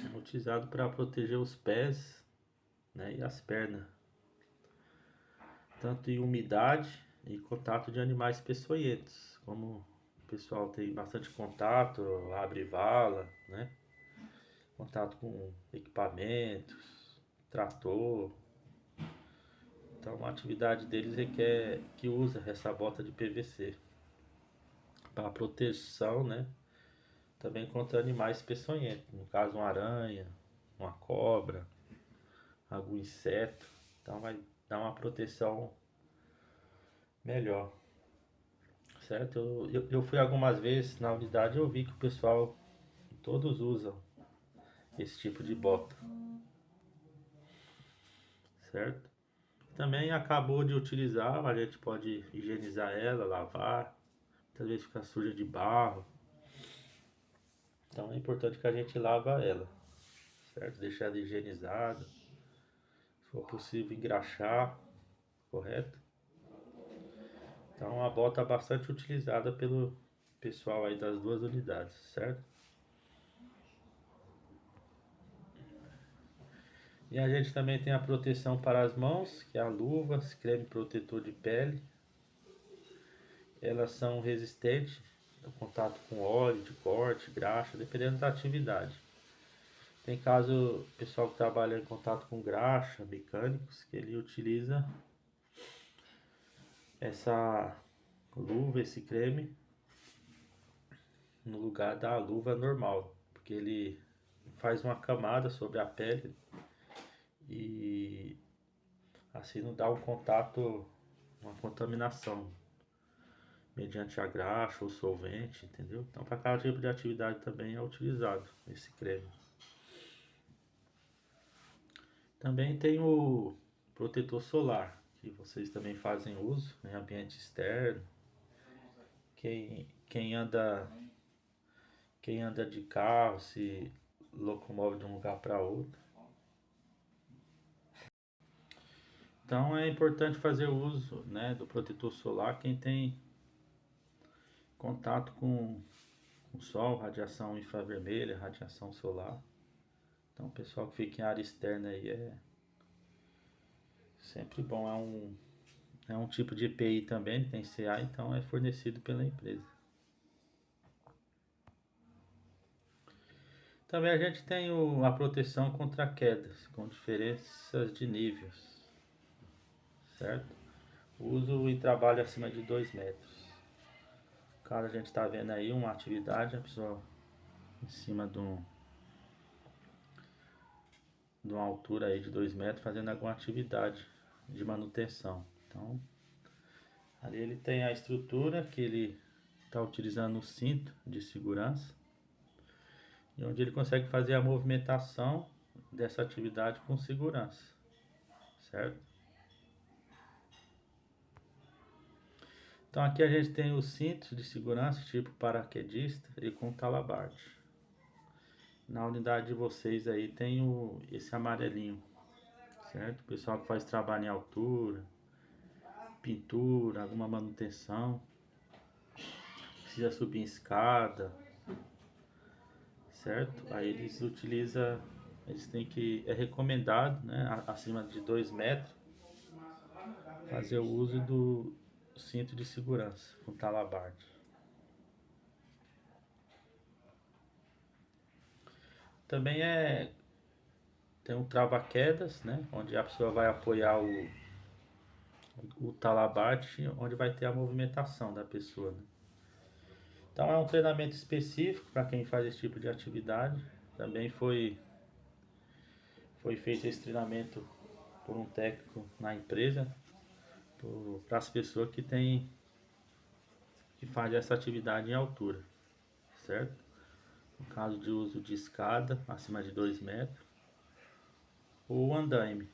A: é utilizado para proteger os pés, né, e as pernas, tanto em umidade e contato de animais peçonhentos, como o pessoal tem bastante contato, abre vala, né, contato com equipamentos, trator. Então a atividade deles requer que usa essa bota de PVC para proteção, né? Também contra animais peçonhentos, no caso uma aranha, uma cobra, algum inseto. Então vai dar uma proteção melhor, certo? Eu fui algumas vezes na unidade e eu vi que o pessoal todos usam esse tipo de bota, certo? Também acabou de utilizar, a gente pode higienizar ela, lavar, às vezes fica suja de barro. Então é importante que a gente lava ela, certo? Deixar ela higienizada, se for possível engraxar, correto? Então a bota é bastante utilizada pelo pessoal aí das duas unidades, certo? E a gente também tem a proteção para as mãos, que é a luva, creme protetor de pele. Elas são resistentes ao contato com óleo de corte, graxa, dependendo da atividade. Tem caso pessoal que trabalha em contato com graxa, mecânicos, que ele utiliza essa luva, esse creme, no lugar da luva normal, porque ele faz uma camada sobre a pele e assim não dá um contato, uma contaminação mediante a graxa ou solvente, entendeu? Então para cada tipo de atividade também é utilizado esse creme. Também tem o protetor solar, que vocês também fazem uso em ambiente externo. Quem anda quem anda de carro se locomove de um lugar para outro. Então é importante fazer uso, né, do protetor solar quem tem contato com o sol, radiação infravermelha, radiação solar. Então o pessoal que fica em área externa aí é sempre bom. É um tipo de EPI também, tem CA, então é fornecido pela empresa. Também a gente tem a proteção contra quedas, com diferenças de níveis, certo? Uso e trabalho acima de 2 metros. Caso a gente está vendo aí uma atividade, a pessoa em cima de uma altura aí de 2 metros fazendo alguma atividade de manutenção. Então, ali ele tem a estrutura que ele está utilizando o cinto de segurança e onde ele consegue fazer a movimentação dessa atividade com segurança, certo? Então aqui a gente tem o cinto de segurança tipo paraquedista e com talabarte. Na unidade de vocês aí tem esse amarelinho, certo? O pessoal que faz trabalho em altura, pintura, alguma manutenção, precisa subir em escada, certo? Aí eles utilizam, eles têm que, é recomendado, né, acima de 2 metros, fazer o uso do cinto de segurança com talabarte. Também tem um trava-quedas, né? Onde a pessoa vai apoiar o talabarte, onde vai ter a movimentação da pessoa, né? Então é um treinamento específico para quem faz esse tipo de atividade. Também foi feito esse treinamento por um técnico na empresa, para as pessoas que fazem essa atividade em altura, certo? No caso de uso de escada acima de 2 metros ou andaime,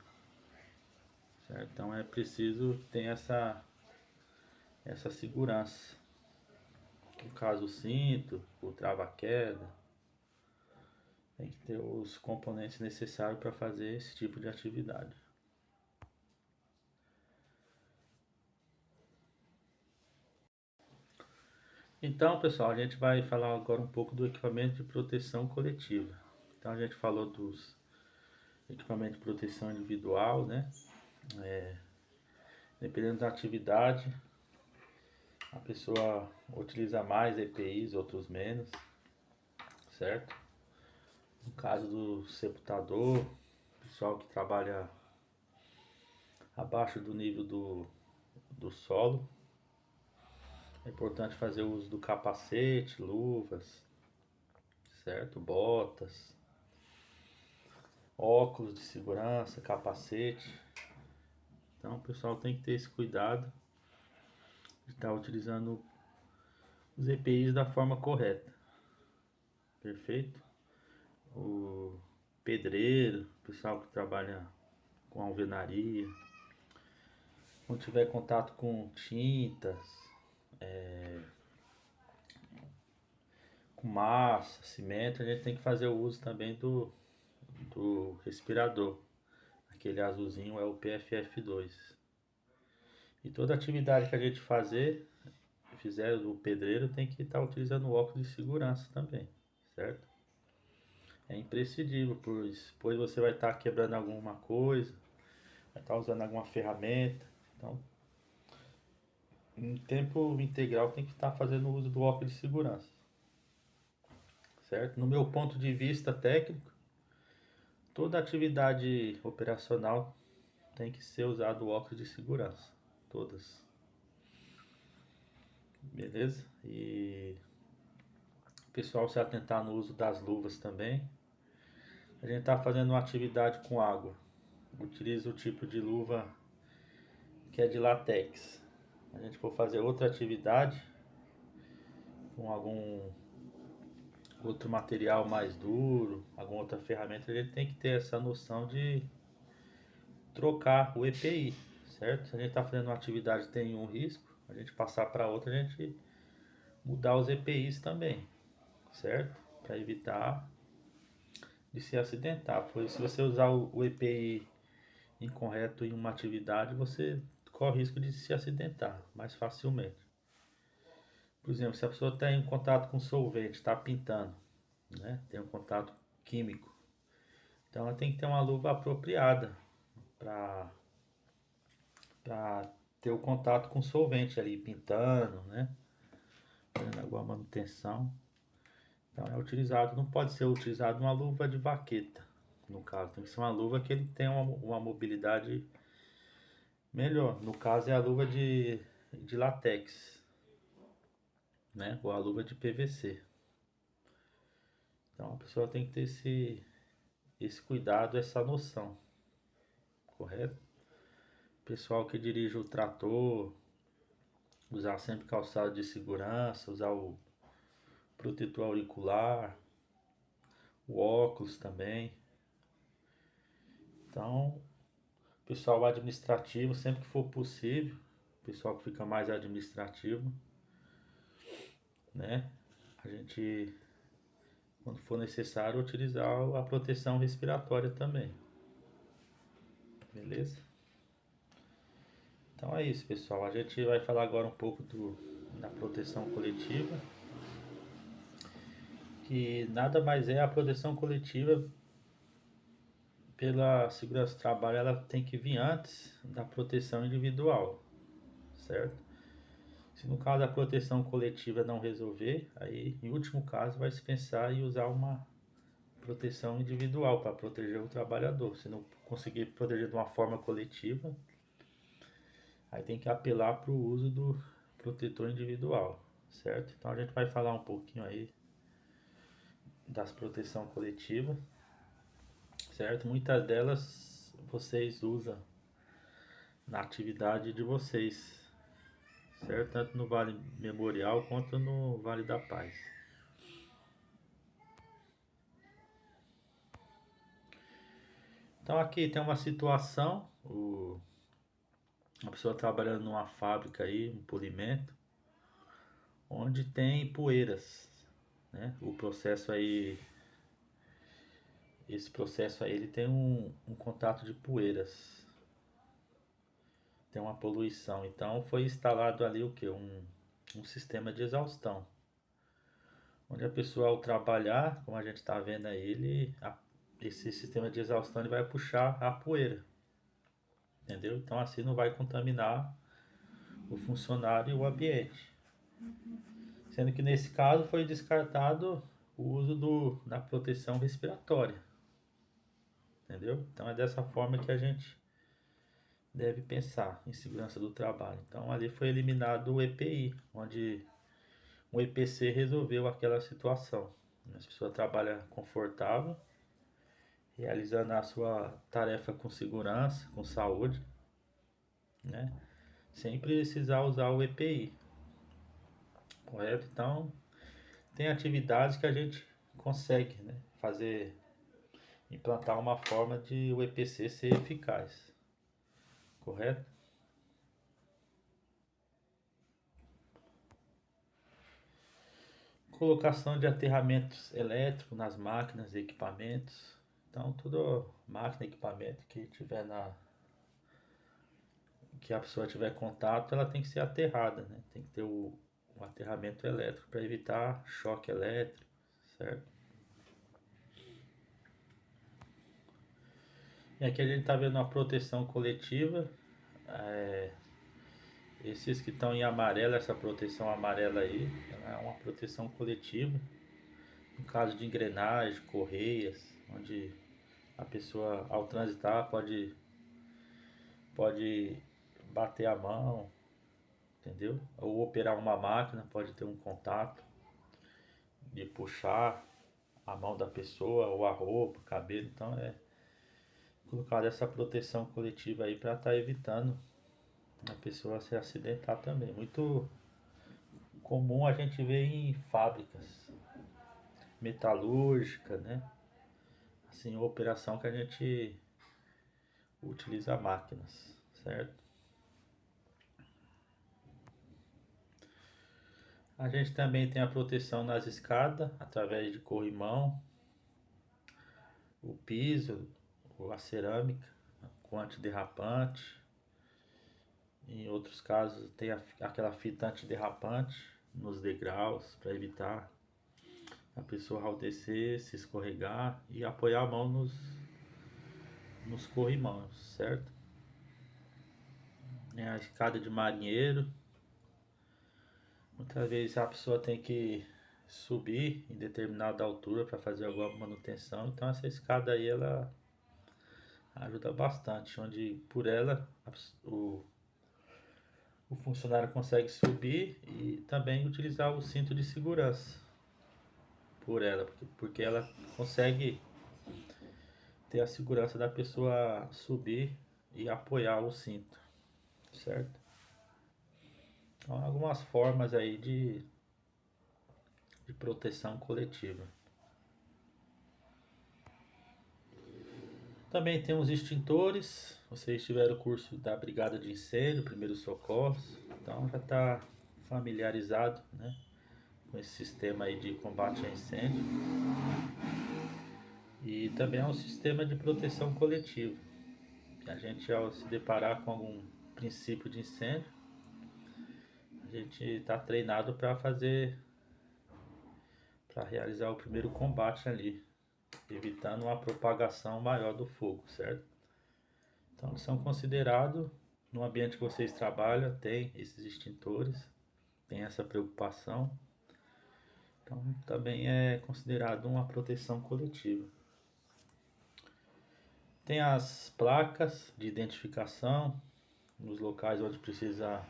A: certo? Então é preciso ter essa segurança. No caso o cinto, o trava-queda, tem que ter os componentes necessários para fazer esse tipo de atividade. Então, pessoal, a gente vai falar agora um pouco do equipamento de proteção coletiva. Então, a gente falou dos equipamentos de proteção individual, né? Dependendo da atividade, a pessoa utiliza mais EPIs, outros menos, certo? No caso do sepultador, pessoal que trabalha abaixo do nível do solo, é importante fazer uso do capacete, luvas, certo? Botas, óculos de segurança, capacete. Então o pessoal tem que ter esse cuidado de estar utilizando os EPIs da forma correta. Perfeito? O pedreiro, o pessoal que trabalha com alvenaria, quando tiver contato com tintas, com massa, cimento, a gente tem que fazer o uso também do respirador. Aquele azulzinho é o PFF2. E toda atividade que a gente fizer o pedreiro tem que estar utilizando o óculos de segurança também, certo? É imprescindível, pois você vai estar quebrando alguma coisa, vai estar usando alguma ferramenta. Então, em tempo integral tem que estar fazendo uso do óculos de segurança, certo? No meu ponto de vista técnico, toda atividade operacional tem que ser usado o óculos de segurança, todas, beleza? E o pessoal se atentar no uso das luvas também. A gente está fazendo uma atividade com água, utiliza o tipo de luva que é de látex. A gente for fazer outra atividade com algum outro material mais duro, alguma outra ferramenta, a gente tem que ter essa noção de trocar o EPI, certo? Se a gente está fazendo uma atividade que tem um risco, a gente passar para outra, a gente mudar os EPIs também, certo? Para evitar de se acidentar. Pois se você usar o EPI incorreto em uma atividade, você corre risco de se acidentar mais facilmente. Por exemplo, se a pessoa tem um contato com solvente, está pintando, né? Tem um contato químico, então ela tem que ter uma luva apropriada para ter o contato com solvente ali, pintando, né? Fazendo alguma manutenção. Então é utilizado, não pode ser utilizado uma luva de vaqueta, no caso, tem que ser uma luva que ele tenha uma mobilidade melhor. No caso é a luva de látex, né? Ou a luva de PVC. Então a pessoa tem que ter esse cuidado, essa noção, correto? Pessoal que dirige o trator, usar sempre calçado de segurança, usar o protetor auricular, o óculos também. Então, pessoal administrativo, sempre que for possível, pessoal que fica mais administrativo, né? A gente, quando for necessário, utilizar a proteção respiratória também. Beleza? Então é isso, pessoal. A gente vai falar agora um pouco da proteção coletiva, que nada mais é a proteção coletiva pela segurança do trabalho, ela tem que vir antes da proteção individual, certo? Se no caso a proteção coletiva não resolver, aí em último caso vai se pensar em usar uma proteção individual para proteger o trabalhador. Se não conseguir proteger de uma forma coletiva, aí tem que apelar para o uso do protetor individual, certo? Então a gente vai falar um pouquinho aí das proteção coletiva, certo? Muitas delas vocês usam na atividade de vocês, certo? Tanto no Vale Memorial quanto no Vale da Paz. Então aqui tem uma situação, uma pessoa trabalhando numa fábrica aí, um polimento, onde tem poeiras, né? O processo aí, esse processo aí, ele tem um contato de poeiras, tem uma poluição. Então foi instalado ali o que? Um sistema de exaustão, onde a pessoa ao trabalhar, como a gente está vendo aí, esse sistema de exaustão ele vai puxar a poeira, entendeu? Então assim não vai contaminar o funcionário e o ambiente. Sendo que nesse caso foi descartado o uso da proteção respiratória, entendeu? Então é dessa forma que a gente deve pensar em segurança do trabalho. Então ali foi eliminado o EPI, onde o EPC resolveu aquela situação. A pessoa trabalha confortável, realizando a sua tarefa com segurança, com saúde, né? Sem precisar usar o EPI, correto? Então tem atividades que a gente consegue, né, fazer, implantar uma forma de o EPC ser eficaz, correto? Colocação de aterramentos elétricos nas máquinas e equipamentos. Então, toda máquina e equipamento que tiver que a pessoa tiver contato, ela tem que ser aterrada, né? Tem que ter um aterramento elétrico para evitar choque elétrico, certo? E aqui a gente está vendo uma proteção coletiva. É, esses que estão em amarelo, essa proteção amarela aí, ela é uma proteção coletiva. No caso de engrenagem, correias, onde a pessoa ao transitar pode bater a mão, entendeu? Ou operar uma máquina, pode ter um contato de puxar a mão da pessoa, ou a roupa, o cabelo. Então é colocar essa proteção coletiva aí para estar evitando a pessoa se acidentar também. Muito comum a gente ver em fábricas metalúrgicas, né? Assim, operação que a gente utiliza máquinas, certo? A gente também tem a proteção nas escadas, através de corrimão, o piso, a cerâmica, com antiderrapante. Em outros casos tem aquela fita antiderrapante nos degraus, para evitar a pessoa ao descer, se escorregar e apoiar a mão nos corrimãos, certo? É a escada de marinheiro. Muitas vezes a pessoa tem que subir em determinada altura para fazer alguma manutenção. Então essa escada aí ela ajuda bastante, onde por ela o funcionário consegue subir e também utilizar o cinto de segurança por ela, porque ela consegue ter a segurança da pessoa subir e apoiar o cinto, certo? Então algumas formas aí de proteção coletiva. Também tem os extintores. Vocês tiveram o curso da Brigada de Incêndio, Primeiros Socorros, então já está familiarizado, né, com esse sistema aí de combate a incêndio. E também é um sistema de proteção coletiva. A gente, ao se deparar com algum princípio de incêndio, a gente está treinado para realizar o primeiro combate ali, evitando uma propagação maior do fogo, certo? Então, eles são considerados, no ambiente que vocês trabalham, tem esses extintores, tem essa preocupação. Então, também é considerado uma proteção coletiva. Tem as placas de identificação nos locais onde precisa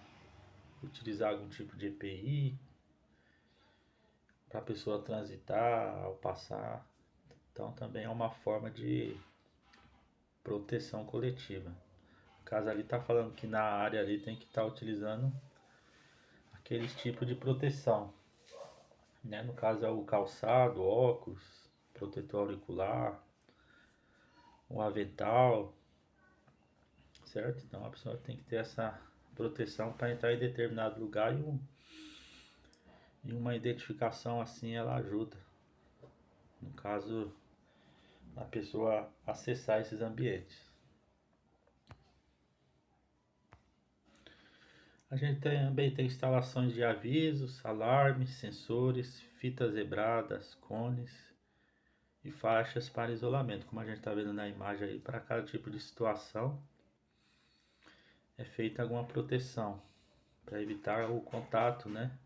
A: utilizar algum tipo de EPI para a pessoa transitar ao passar. Então também é uma forma de proteção coletiva. No caso ali está falando que na área ali tem que estar utilizando aqueles tipos de proteção, né? No caso é o calçado, óculos, protetor auricular, o avental, certo? Então a pessoa tem que ter essa proteção para entrar em determinado lugar e uma identificação assim ela ajuda, no caso, a pessoa acessar esses ambientes. A gente também tem instalações de avisos, alarmes, sensores, fitas zebradas, cones e faixas para isolamento, como a gente está vendo na imagem aí. Para cada tipo de situação é feita alguma proteção para evitar o contato, né?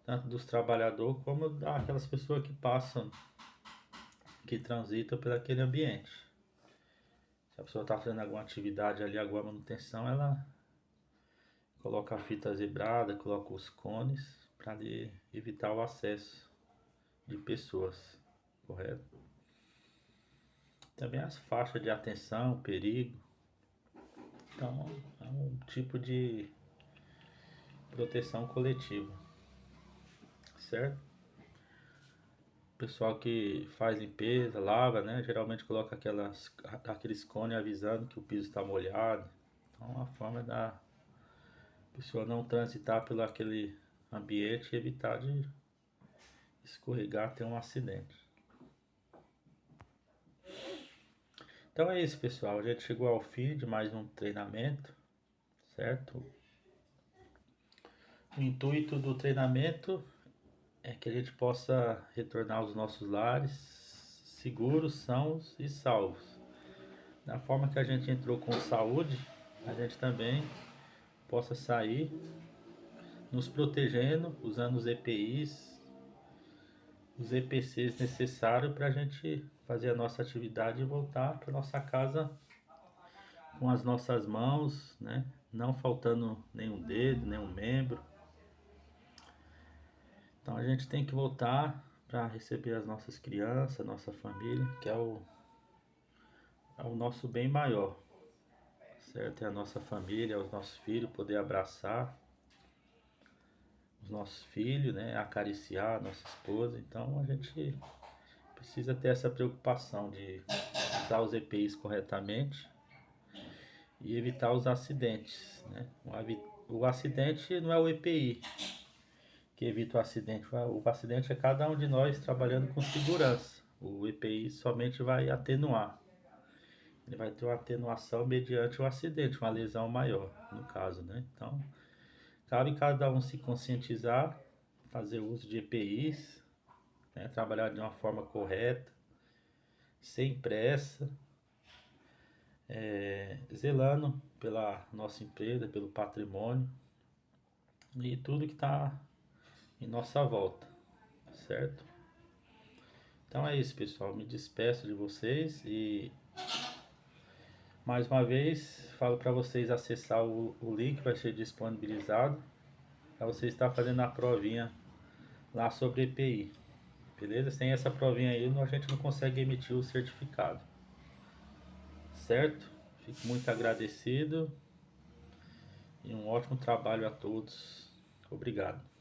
A: Tanto dos trabalhadores como daquelas pessoas que passam, que transitam por aquele ambiente. Se a pessoa está fazendo alguma atividade ali, alguma manutenção, ela coloca a fita zebrada, coloca os cones para evitar o acesso de pessoas, correto? Também as faixas de atenção, perigo. Então, é um tipo de proteção coletiva, certo? O pessoal que faz limpeza, lava, né? Geralmente coloca aqueles cones avisando que o piso está molhado. Então, é uma forma da pessoa não transitar pelo aquele ambiente e evitar de escorregar, ter um acidente. Então é isso, pessoal. A gente chegou ao fim de mais um treinamento, certo? O intuito do treinamento é que a gente possa retornar aos nossos lares seguros, sãos e salvos. Da forma que a gente entrou com saúde, a gente também possa sair nos protegendo, usando os EPIs, os EPCs necessários para a gente fazer a nossa atividade e voltar para nossa casa com as nossas mãos, né? Não faltando nenhum dedo, nenhum membro. Então a gente tem que voltar para receber as nossas crianças, nossa família, que é o nosso bem maior, certo? É a nossa família, é os nossos filhos, poder abraçar os nossos filhos, né? Acariciar a nossa esposa. Então a gente precisa ter essa preocupação de usar os EPIs corretamente e evitar os acidentes, né? O acidente não é o EPI que evita o acidente. O acidente é cada um de nós trabalhando com segurança. O EPI somente vai atenuar. Ele vai ter uma atenuação mediante o acidente, uma lesão maior, no caso, né? Então, cabe cada um se conscientizar, fazer uso de EPIs, né? Trabalhar de uma forma correta, sem pressa, zelando pela nossa empresa, pelo patrimônio e tudo que está em nossa volta, certo? Então é isso, pessoal. Me despeço de vocês e mais uma vez falo para vocês acessar o link que vai ser disponibilizado para você estar fazendo a provinha lá sobre EPI, beleza? Sem essa provinha aí a gente não consegue emitir o certificado, certo? Fico muito agradecido e um ótimo trabalho a todos. Obrigado.